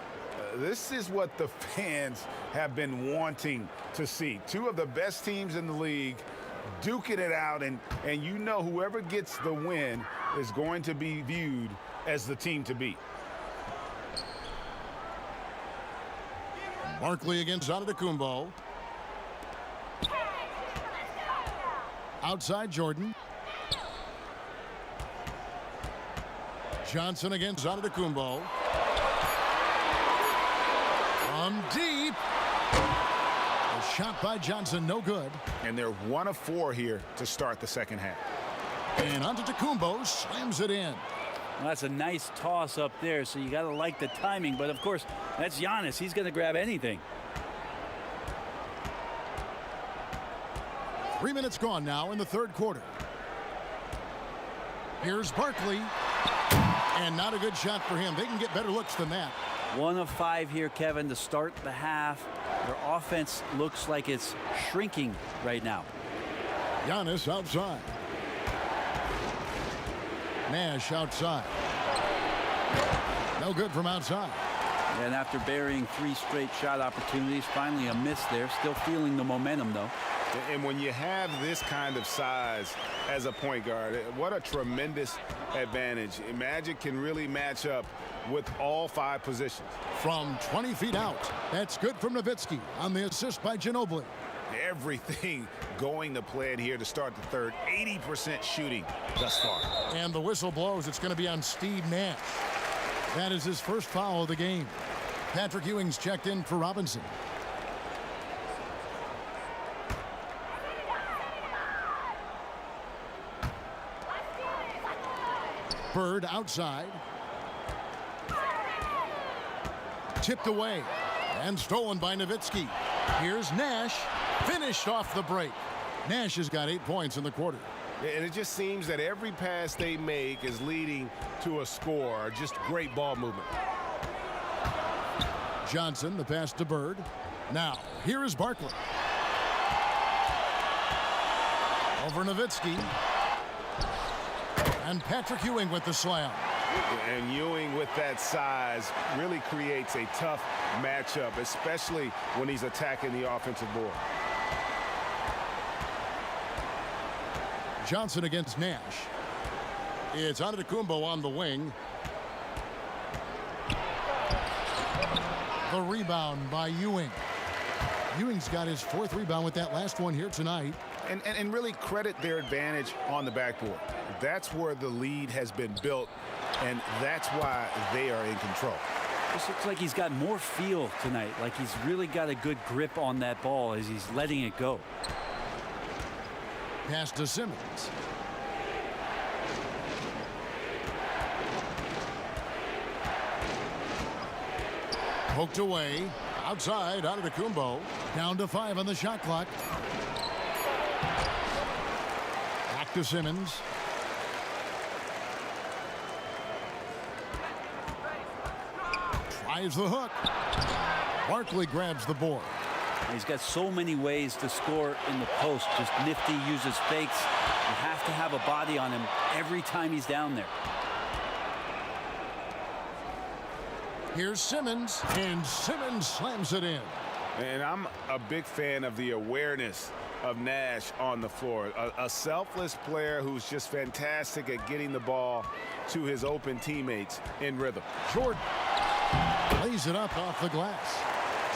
this is what the fans have been wanting to see. 2 of the best teams in the league duking it out, and you know whoever gets the win is going to be viewed as the team to beat. Barkley against Antetokounmpo. Outside Jordan. Johnson against Antetokounmpo. From deep. A shot by Johnson, no good. And they're 1 of 4 here to start the second half. And Antetokounmpo slams it in. Well, that's a nice toss up there, so you got to like the timing. But, of course, that's Giannis. He's going to grab anything. 3 minutes gone now in the third quarter. Here's Barkley. And not a good shot for him. They can get better looks than that. 1 of 5 here, Kevin, to start the half. Their offense looks like it's shrinking right now. Giannis outside. Nash outside. No good from outside. And after burying 3 straight shot opportunities, finally a miss there. Still feeling the momentum, though. And when you have this kind of size as a point guard, what a tremendous advantage. Magic can really match up with all 5 positions. From 20 feet out. That's good from Nowitzki on the assist by Ginobili. Everything going to plan here to start the third. 80% shooting thus far. And the whistle blows. It's going to be on Steve Nash. That is his first foul of the game. Patrick Ewing's checked in for Robinson. Bird outside. Tipped away and stolen by Nowitzki. Here's Nash. Finished off the break. Nash has got 8 points in the quarter. And it just seems that every pass they make is leading to a score. Just great ball movement. Johnson, the pass to Bird. Now, here is Barkley. Over Nowitzki. And Patrick Ewing with the slam. And Ewing with that size really creates a tough matchup, especially when he's attacking the offensive board. Johnson against Nash. It's Antetokounmpo on the wing. The rebound by Ewing. Ewing's got his 4th rebound with that last one here tonight. And really credit their advantage on the backboard. That's where the lead has been built, and that's why they are in control. This looks like he's got more feel tonight, like he's really got a good grip on that ball as he's letting it go. Pass to Simmons. Poked away. Outside, Antetokounmpo. Down to 5 on the shot clock. Back to Simmons. Tries the hook. Barkley grabs the board. He's got so many ways to score in the post. Just nifty, uses fakes. You have to have a body on him every time he's down there. Here's Simmons, and Simmons slams it in. And I'm a big fan of the awareness of Nash on the floor. A selfless player who's just fantastic at getting the ball to his open teammates in rhythm. Jordan lays it up off the glass.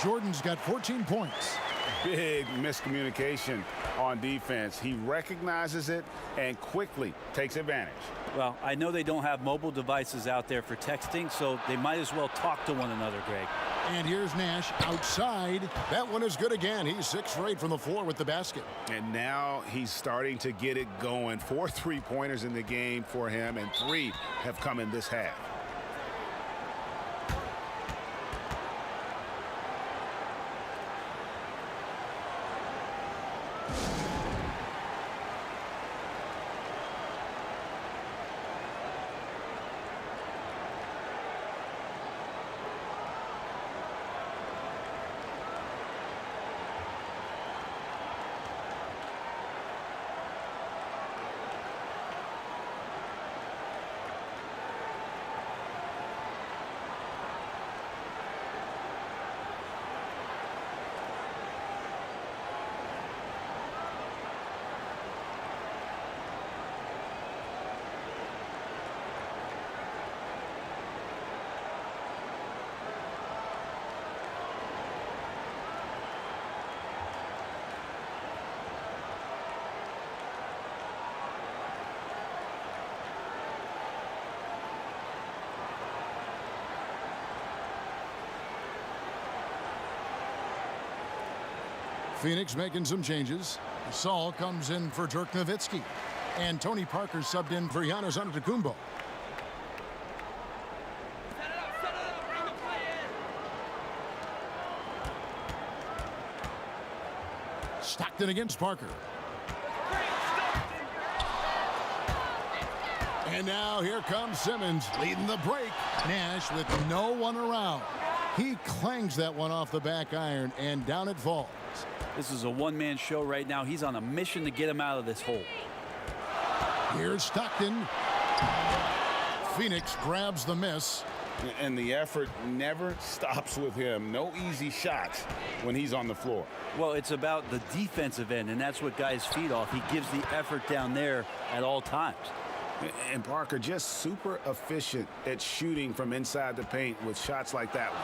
Jordan's got 14 points. Big miscommunication on defense. He recognizes it and quickly takes advantage. Well, I know they don't have mobile devices out there for texting, so they might as well talk to one another, Greg. And here's Nash outside. That one is good again. He's 6 for 8 from the floor with the basket. And now he's starting to get it going. 4 3-pointers in the game for him, and 3 have come in this half. Phoenix making some changes. Saul comes in for Dirk Nowitzki. And Tony Parker subbed in for Giannis Antetokounmpo. Stockton against Parker. And now here comes Simmons leading the break. Nash with no one around. He clangs that one off the back iron, and down it falls. This is a one-man show right now. He's on a mission to get him out of this hole. Here's Stockton. Phoenix grabs the miss. And the effort never stops with him. No easy shots when he's on the floor. Well, it's about the defensive end, and that's what guys feed off. He gives the effort down there at all times. And Parker just super efficient at shooting from inside the paint with shots like that one.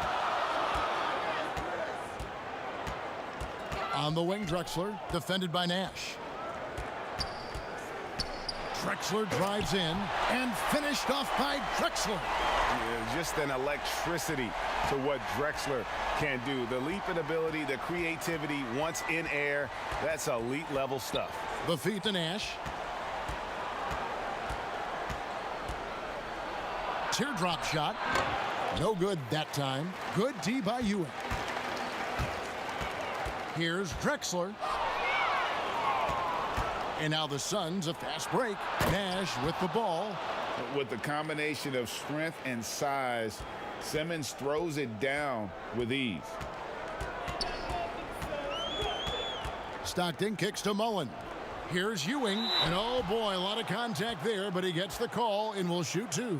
On the wing, Drexler, defended by Nash. Drexler drives in and finished off by Drexler. Yeah, just an electricity to what Drexler can do. The leap in ability, the creativity once in air, that's elite level stuff. The feed to Nash. Teardrop shot. No good that time. Good D by Ewing. Here's Drexler. And now the Suns, a fast break. Nash with the ball. With the combination of strength and size, Simmons throws it down with ease. Stockton kicks to Mullen. Here's Ewing. And oh boy, a lot of contact there, but he gets the call and will shoot two.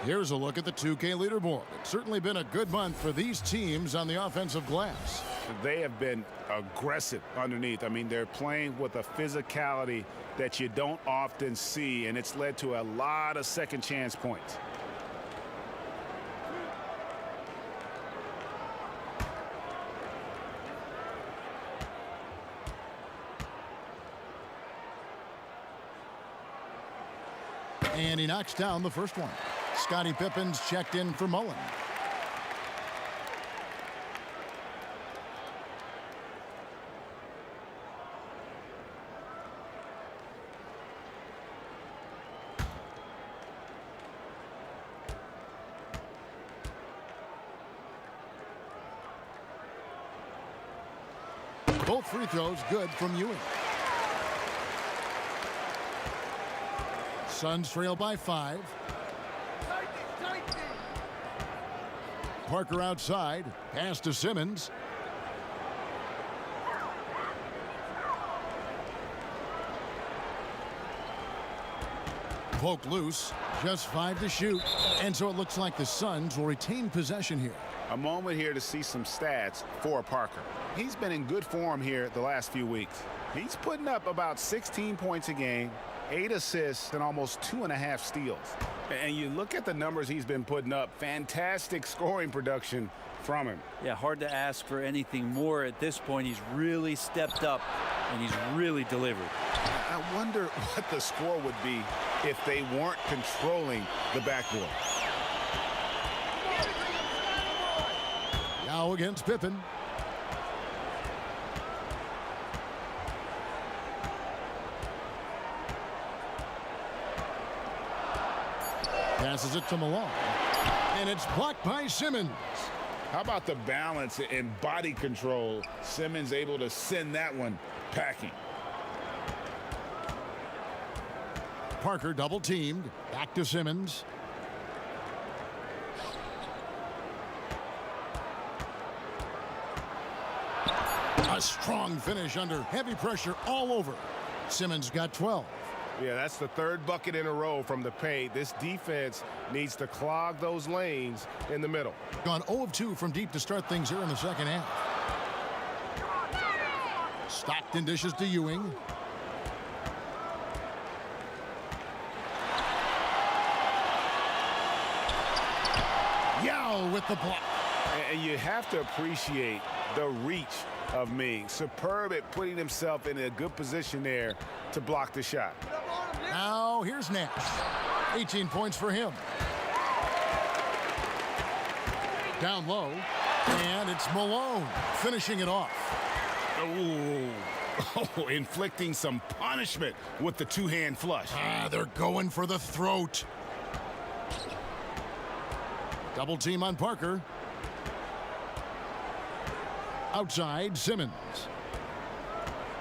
Here's a look at the 2K leaderboard. It's certainly been a good month for these teams on the offensive glass. They have been aggressive underneath. I mean, they're playing with a physicality that you don't often see, and it's led to a lot of second chance points. And he knocks down the first one. Scottie Pippen's checked in for Mullen. Both free throws good from Ewing. Suns trail by 5. Parker outside. Pass to Simmons. Poke loose. Just 5 to shoot. And so it looks like the Suns will retain possession here. A moment here to see some stats for Parker. He's been in good form here the last few weeks. He's putting up about 16 points a game, 8 assists, and almost 2.5 steals. And you look at the numbers he's been putting up, fantastic scoring production from him. Yeah, hard to ask for anything more at this point. He's really stepped up, and he's really delivered. I wonder what the score would be if they weren't controlling the backboard. Now against Pippen. Passes it to Malone. And it's blocked by Simmons. How about the balance and body control? Simmons able to send that one packing. Parker double teamed. Back to Simmons. A strong finish under heavy pressure all over. Simmons got 12. Yeah, that's the third bucket in a row from the paint. This defense needs to clog those lanes in the middle. Gone 0 of 2 from deep to start things here in the second half. Stockton dishes to Ewing. Yao with the block. And you have to appreciate the reach of Ming. Superb at putting himself in a good position there to block the shot. Now here's Nash. 18 points for him. Down low. And it's Malone finishing it off. Oh, inflicting some punishment with the two-hand flush. They're going for the throat. Double team on Parker. Outside, Simmons.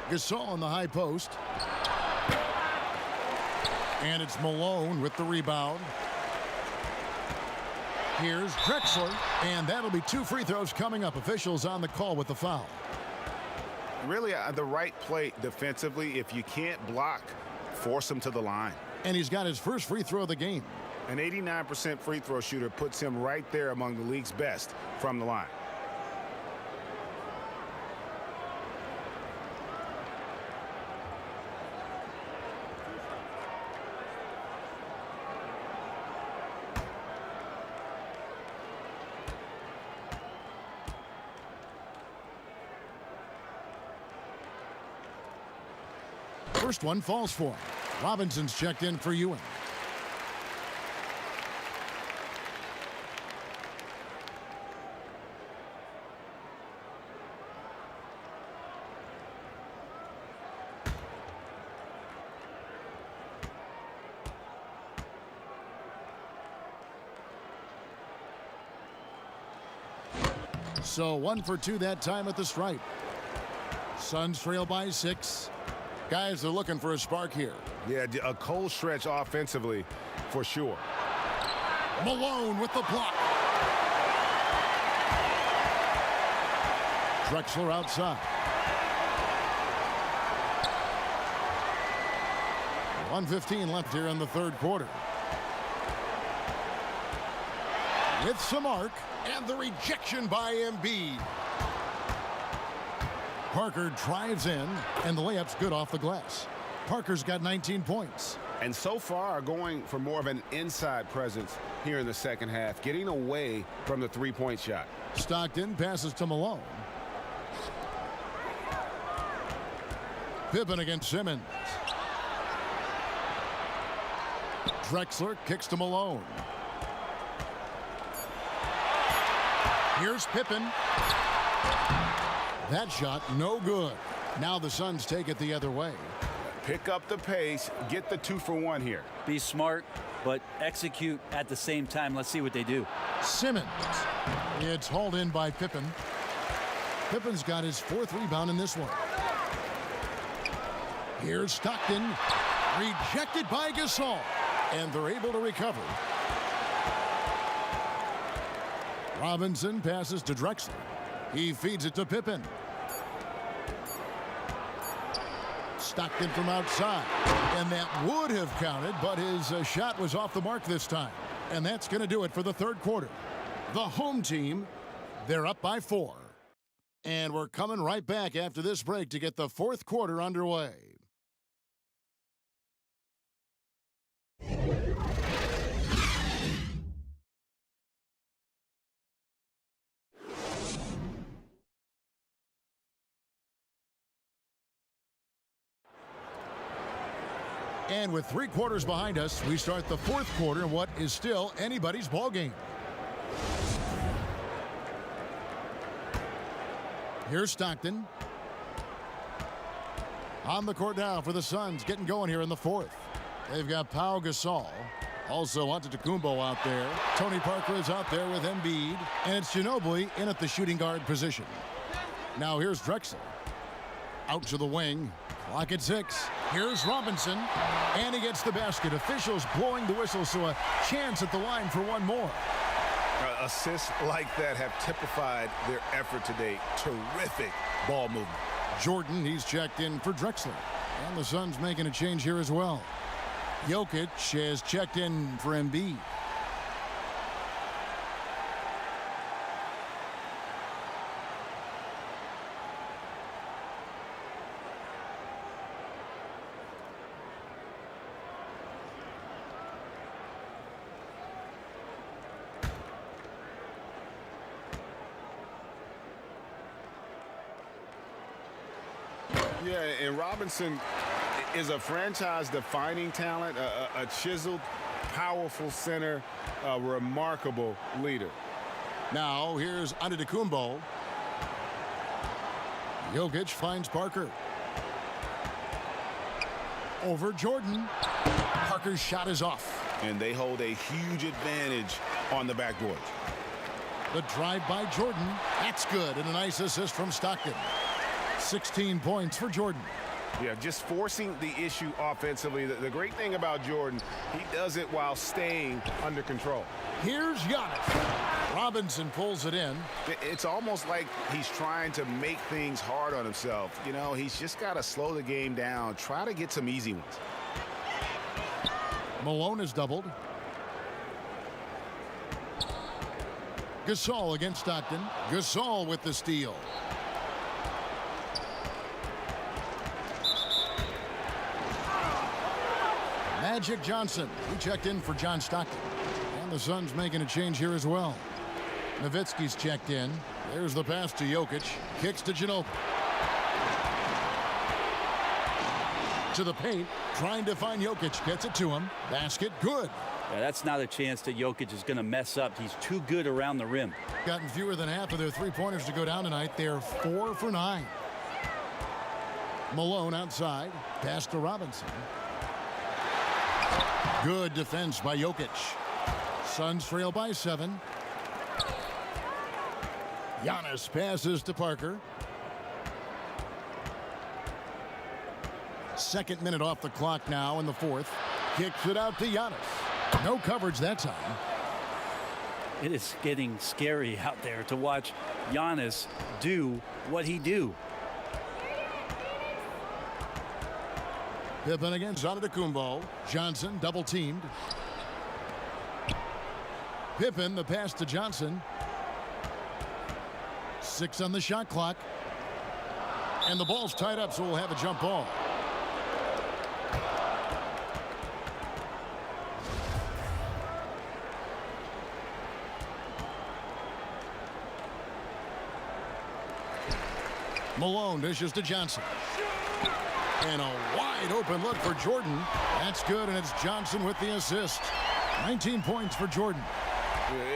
Gasol on the high post. And it's Malone with the rebound. Here's Drexler, and that'll be 2 free throws coming up. Officials on the call with the foul. Really, the right play defensively. If you can't block, force him to the line. And he's got his first free throw of the game. An 89% free throw shooter puts him right there among the league's best from the line. First one falls for him. Robinson's checked in for Ewing. So 1 for 2 that time at the stripe. Suns trail by 6. Guys are looking for a spark here. Yeah, a cold stretch offensively for sure. Malone with the block. Drexler outside. 1:15 left here in the third quarter. With some arc, and the rejection by Embiid. Parker drives in, and the layup's good off the glass. Parker's got 19 points. And so far going for more of an inside presence here in the second half, getting away from the three-point shot. Stockton passes to Malone. Pippen against Simmons. Drexler kicks to Malone. Here's Pippen. That shot no good. Now the Suns take it the other way. Pick up the pace, get the 2 for 1 here. Be smart, but execute at the same time. Let's see what they do. Simmons. It's hauled in by Pippen. Pippen's got his 4th rebound in this one. Here's Stockton. Rejected by Gasol. And they're able to recover. Robinson passes to Drexler. He feeds it to Pippen. Stockton from outside. And that would have counted, but his shot was off the mark this time. And that's going to do it for the third quarter. The home team, they're up by 4. And we're coming right back after this break to get the fourth quarter underway. And with 3 quarters behind us, we start the fourth quarter in what is still anybody's ball game. Here's Stockton. On the court now for the Suns, getting going here in the fourth. They've got Pau Gasol. Also Antetokounmpo out there. Tony Parker is out there with Embiid. And it's Ginobili in at the shooting guard position. Now here's Drexler. Out to the wing. Clock at 6. Here's Robinson. And he gets the basket. Officials blowing the whistle, so a chance at the line for one more. Assists like that have typified their effort today. Terrific ball movement. Jordan, he's checked in for Drexler. And the Suns making a change here as well. Jokic has checked in for Embiid. Yeah, and Robinson is a franchise-defining talent, a chiseled, powerful center, a remarkable leader. Now here's Antetokounmpo. Jokic finds Parker. Over Jordan. Parker's shot is off. And they hold a huge advantage on the backboard. The drive by Jordan. That's good. And a nice assist from Stockton. 16 points for Jordan. Yeah, just forcing the issue offensively. The great thing about Jordan, he does it while staying under control. Here's Giannis. Robinson pulls it in. It's almost like he's trying to make things hard on himself. You know, he's just got to slow the game down, try to get some easy ones. Malone is doubled. Gasol against Stockton. Gasol with the steal. Magic Johnson. He checked in for John Stockton. And the Suns making a change here as well. Nowitzki's checked in. There's the pass to Jokic. Kicks to Ginobili. To the paint. Trying to find Jokic. Gets it to him. Basket. Good. Yeah, that's not a chance that Jokic is going to mess up. He's too good around the rim. Gotten fewer than half of their three-pointers to go down tonight. They're 4 for 9. Malone outside. Pass to Robinson. Good defense by Jokic. Suns trail by 7. Giannis passes to Parker. Second minute off the clock now in the fourth. Kicks it out to Giannis. No coverage that time. It is getting scary out there to watch Giannis do what he do. Pippen against Antetokounmpo. Johnson double teamed. Pippen, the pass to Johnson. 6 on the shot clock. And the ball's tied up, so we'll have a jump ball. Malone dishes to Johnson. And a wide open look for Jordan. That's good, and it's Johnson with the assist. 19 points for Jordan.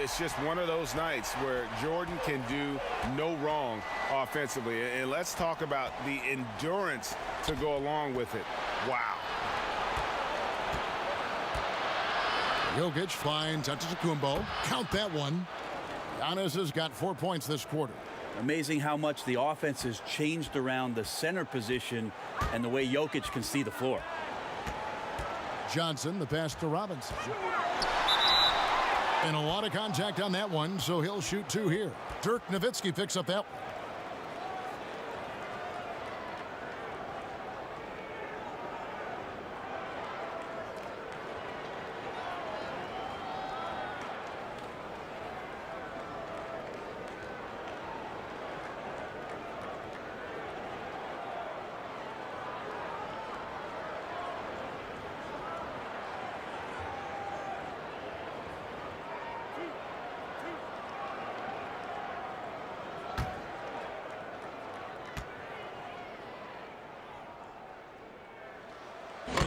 It's just one of those nights where Jordan can do no wrong offensively. And let's talk about the endurance to go along with it. Wow. Jokic finds Antetokounmpo. Count that one. Giannis has got 4 points this quarter. Amazing how much the offense has changed around the center position and the way Jokic can see the floor. Johnson, the pass to Robinson. And a lot of contact on that one, so he'll shoot 2 here. Dirk Nowitzki picks up that one.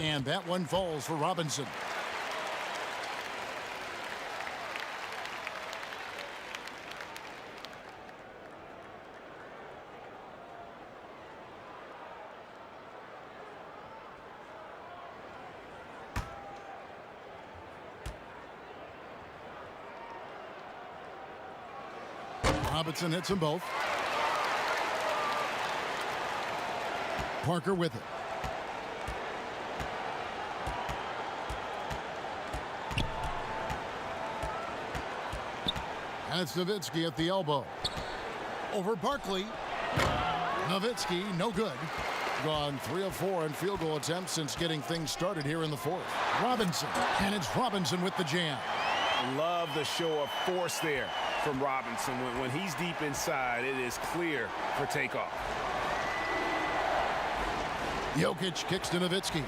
And that one falls for Robinson. Robinson hits them both. Parker with it. And it's Nowitzki at the elbow. Over Barkley. Nowitzki, no good. Gone 3 of 4 in field goal attempts since getting things started here in the fourth. Robinson, and it's Robinson with the jam. Love the show of force there from Robinson. When he's deep inside, it is clear for takeoff. Jokic kicks to Nowitzki.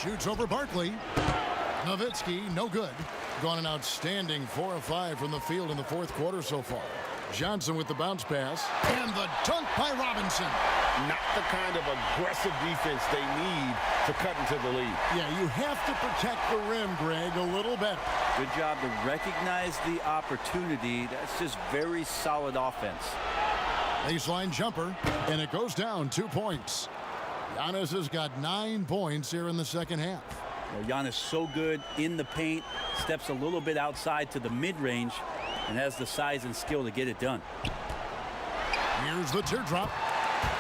Shoots over Barkley. Nowitzki, no good. Gone an outstanding 4 of 5 from the field in the fourth quarter so far. Johnson with the bounce pass. And the dunk by Robinson. Not the kind of aggressive defense they need to cut into the lead. Yeah, you have to protect the rim, Greg, a little better. Good job to recognize the opportunity. That's just very solid offense. Baseline jumper, and it goes down 2 points. Giannis has got 9 points here in the second half. Giannis so good in the paint, steps a little bit outside to the mid-range, and has the size and skill to get it done. Here's the teardrop,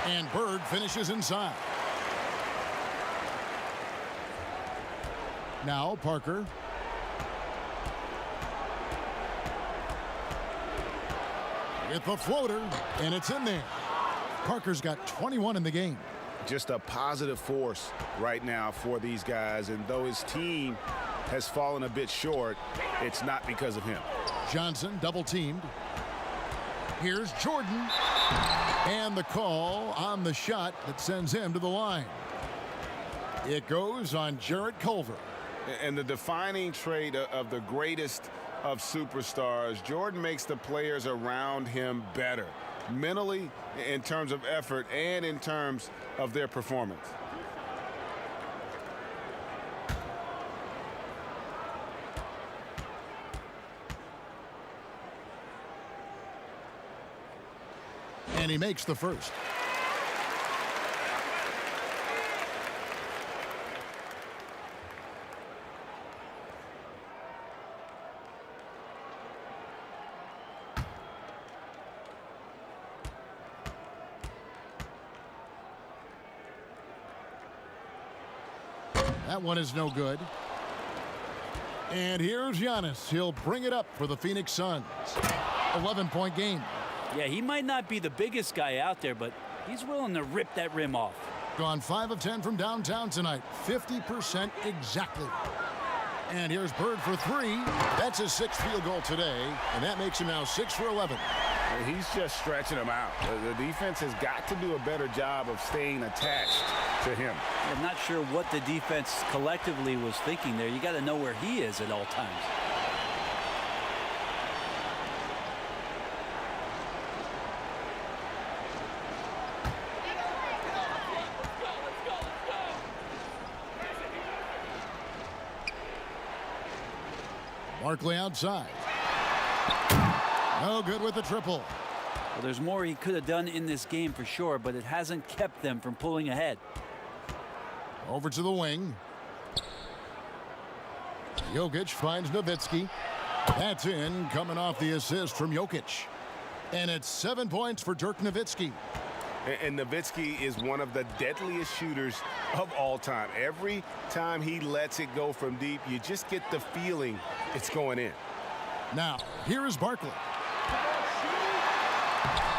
and Bird finishes inside. Now Parker. With the floater, and it's in there. Parker's got 21 in the game. Just a positive force right now for these guys, and though his team has fallen a bit short, it's not because of him. Johnson double teamed. Here's Jordan, and the call on the shot that sends him to the line. It goes on Jarrett Culver. And the defining trait of the greatest of superstars, Jordan makes the players around him better, mentally, in terms of effort, and in terms of their performance. And he makes the first. That one is no good. And here's Giannis. He'll bring it up for the Phoenix Suns. 11-point game. Yeah, he might not be the biggest guy out there, but he's willing to rip that rim off. Gone 5 of 10 from downtown tonight. 50% exactly. And here's Bird for 3. That's his 6th field goal today, and that makes him now 6 for 11. He's just stretching them out. The defense has got to do a better job of staying attached to him. I'm not sure what the defense collectively was thinking there. You got to know where he is at all times. Barkley outside. No good with the triple. Well, there's more he could have done in this game for sure, but it hasn't kept them from pulling ahead. Over to the wing. Jokic finds Nowitzki. That's in, coming off the assist from Jokic. And it's 7 points for Dirk Nowitzki. And Nowitzki is one of the deadliest shooters of all time. Every time he lets it go from deep, you just get the feeling it's going in. Now, here is Barkley.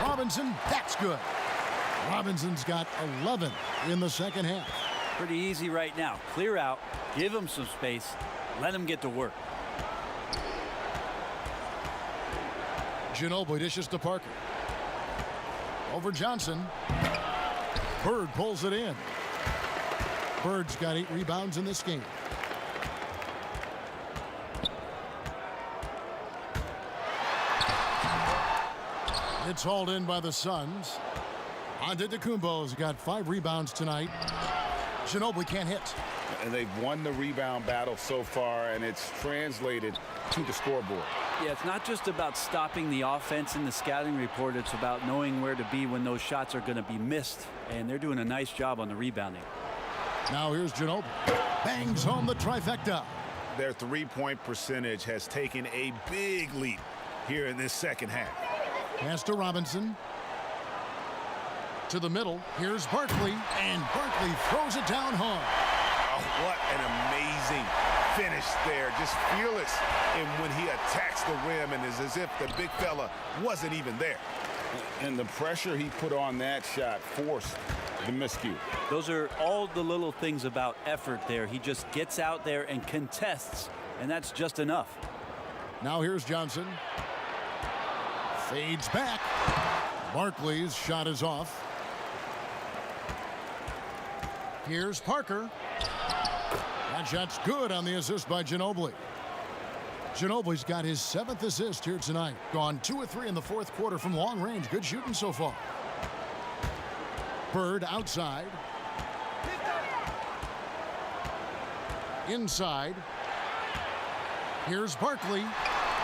Robinson, that's good. Robinson's got 11 in the second half. Pretty easy right now. Clear out, give him some space, let him get to work. Ginobili dishes to Parker. Over Johnson. Bird pulls it in. Bird's got 8 rebounds in this game. It's hauled in by the Suns. Antetokounmpo's got 5 rebounds tonight. Ginobili can't hit. And they've won the rebound battle so far, and it's translated to the scoreboard. Yeah, it's not just about stopping the offense in the scouting report. It's about knowing where to be when those shots are going to be missed. And they're doing a nice job on the rebounding. Now here's Ginobili. Bangs home the trifecta. Their three-point percentage has taken a big leap here in this second half. Pass to Robinson. To the middle. Here's Barkley. And Barkley throws it down hard. Oh, what an amazing finish there. Just fearless and when he attacks the rim, and it's as if the big fella wasn't even there. And the pressure he put on that shot forced the miscue. Those are all the little things about effort there. He just gets out there and contests, and that's just enough. Now here's Johnson. Fades back. Barkley's shot is off. Here's Parker. That shot's good on the assist by Ginobili. Ginobili's got his 7th assist here tonight. Gone 2 of 3 in the 4th quarter from long range. Good shooting so far. Bird outside. Inside. Here's Barkley.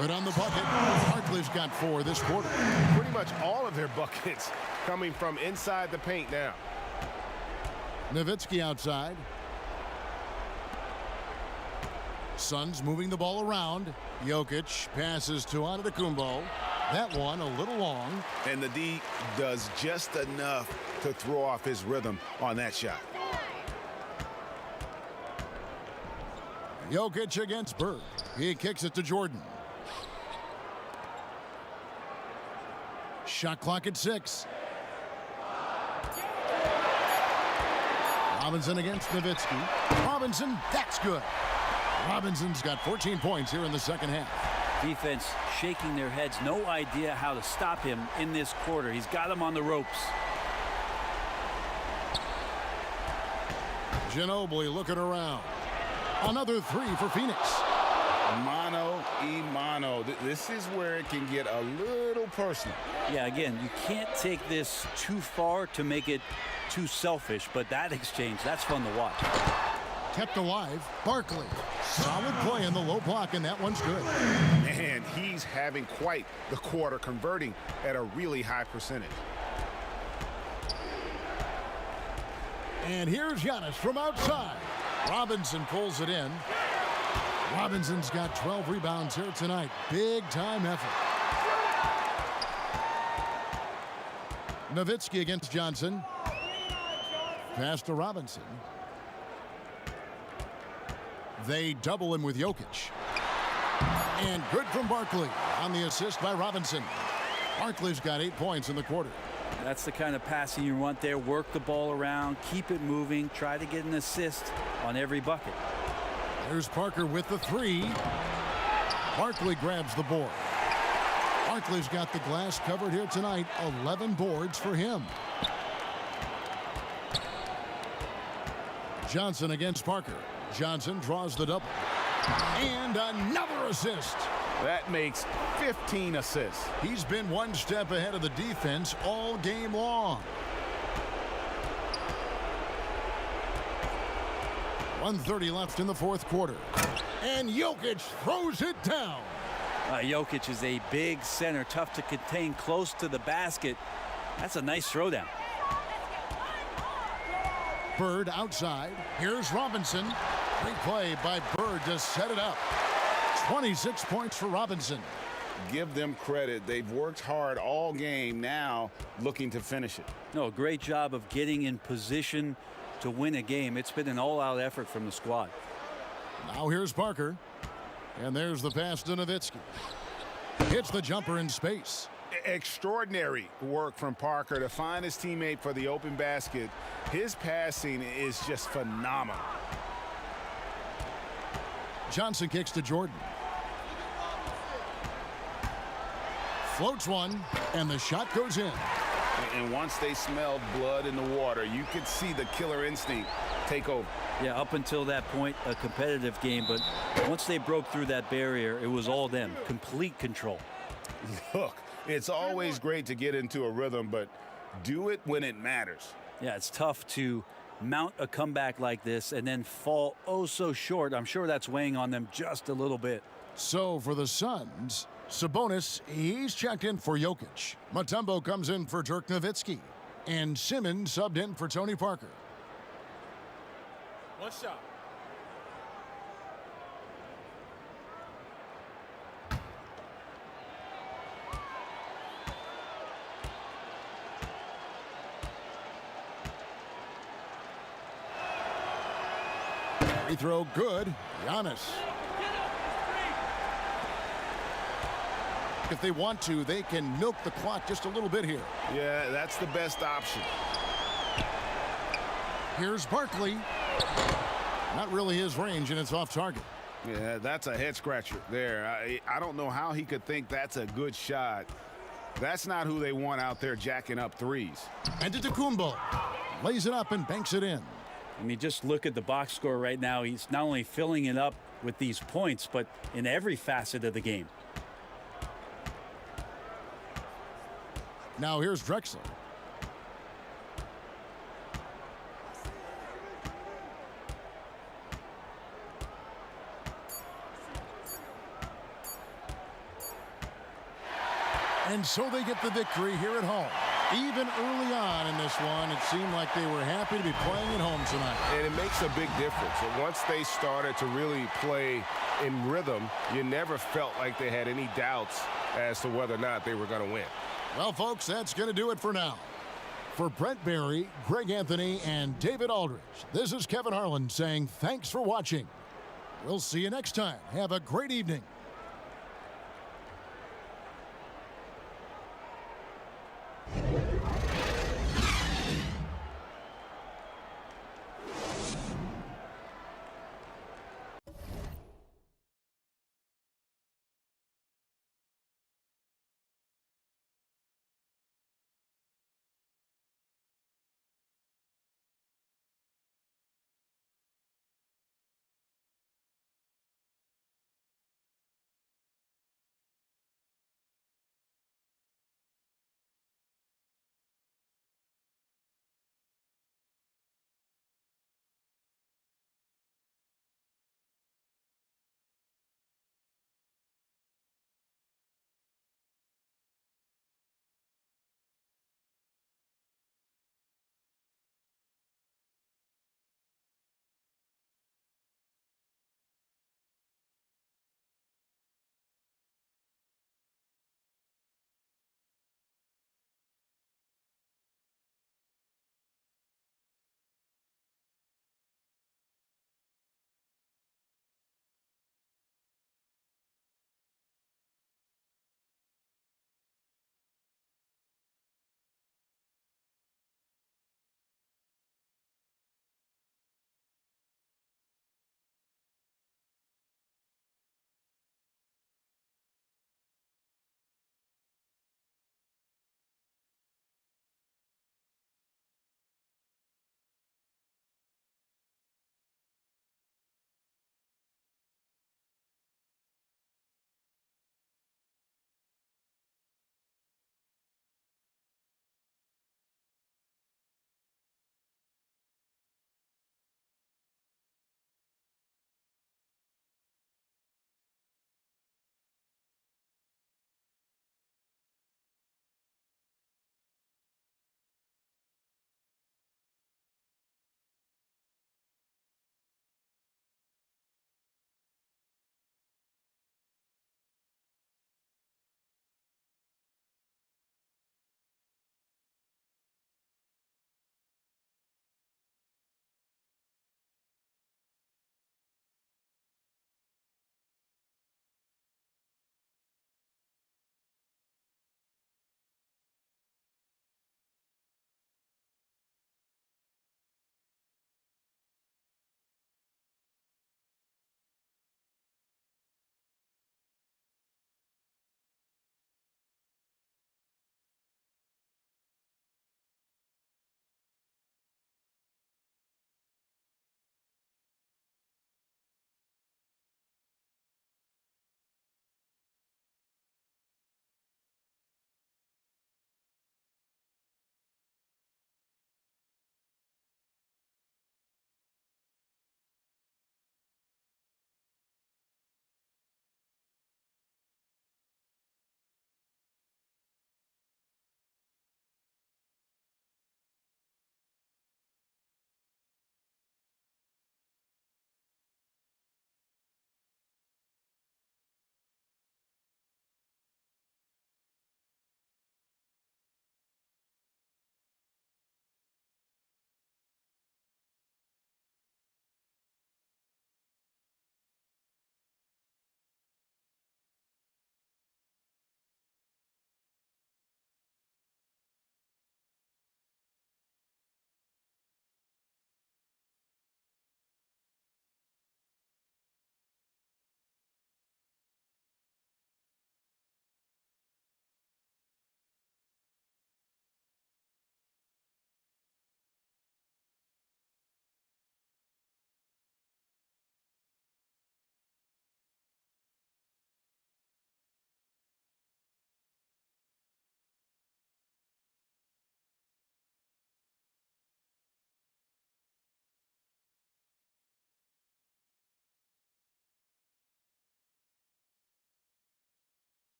Good on the bucket. Barkley's got 4 this quarter. Pretty much all of their buckets coming from inside the paint now. Nowitzki outside. Suns moving the ball around. Jokic passes to Antetokounmpo. That one a little long. And the D does just enough to throw off his rhythm on that shot. Jokic against Bird. He kicks it to Jordan. Shot clock at 6. Robinson against Nowitzki. Robinson, that's good. Robinson's got 14 points here in the second half. Defense shaking their heads. No idea how to stop him in this quarter. He's got him on the ropes. Ginobili looking around. Another 3 for Phoenix. Mano y mano. This is where it can get a little personal. Yeah, again, you can't take this too far to make it too selfish, but that exchange, that's fun to watch. Kept alive. Barkley. Solid play in the low block, and that one's good. Man, he's having quite the quarter, converting at a really high percentage. And here's Giannis from outside. Robinson pulls it in. Robinson's got 12 rebounds here tonight. Big time effort. Nowitzki against Johnson. Pass to Robinson. They double him with Jokic. And good from Barkley on the assist by Robinson. Barkley's got 8 points in the quarter. That's the kind of passing you want there. Work the ball around, keep it moving, try to get an assist on every bucket. There's Parker with the 3. Barkley grabs the board. Barkley's got the glass covered here tonight. 11 boards for him. Johnson against Parker. Johnson draws the double. And another assist. That makes 15 assists. He's been one step ahead of the defense all game long. 1:30 left in the fourth quarter. And Jokic throws it down. Jokic is a big center, tough to contain close to the basket. That's a nice throwdown. Bird outside. Here's Robinson. Great play by Bird to set it up. 26 points for Robinson. Give them credit. They've worked hard all game, now looking to finish it. No, great job of getting in position to win a game. It's been an all-out effort from the squad. Now here's Parker. And there's the pass to Nowitzki. Hits the jumper in space. Extraordinary work from Parker to find his teammate for the open basket. His passing is just phenomenal. Johnson kicks to Jordan. Floats one, and the shot goes in. And once they smelled blood in the water, you could see the killer instinct take over. Yeah, up until that point, a competitive game, but once they broke through that barrier, it was all them. Complete control. Look, it's always great to get into a rhythm, but do it when it matters. Yeah, it's tough to mount a comeback like this and then fall oh so short. I'm sure that's weighing on them just a little bit. So for the Suns, Sabonis, he's checked in for Jokic. Mutombo comes in for Dirk Nowitzki. And Simmons subbed in for Tony Parker. One shot. Free throw good. Giannis. If they want to, they can milk the clock just a little bit here. Yeah, that's the best option. Here's Barkley. Not really his range, and it's off target. Yeah, that's a head scratcher there. I don't know how he could think that's a good shot. That's not who they want out there jacking up threes. Antetokounmpo lays it up and banks it in. I mean, just look at the box score right now. He's not only filling it up with these points, but in every facet of the game. Now here's Drexler. And so they get the victory here at home. Even early on in this one, it seemed like they were happy to be playing at home tonight. And it makes a big difference. And once they started to really play in rhythm, you never felt like they had any doubts as to whether or not they were going to win. Well, folks, that's going to do it for now. For Brent Barry, Greg Anthony, and David Aldridge, this is Kevin Harlan saying thanks for watching. We'll see you next time. Have a great evening.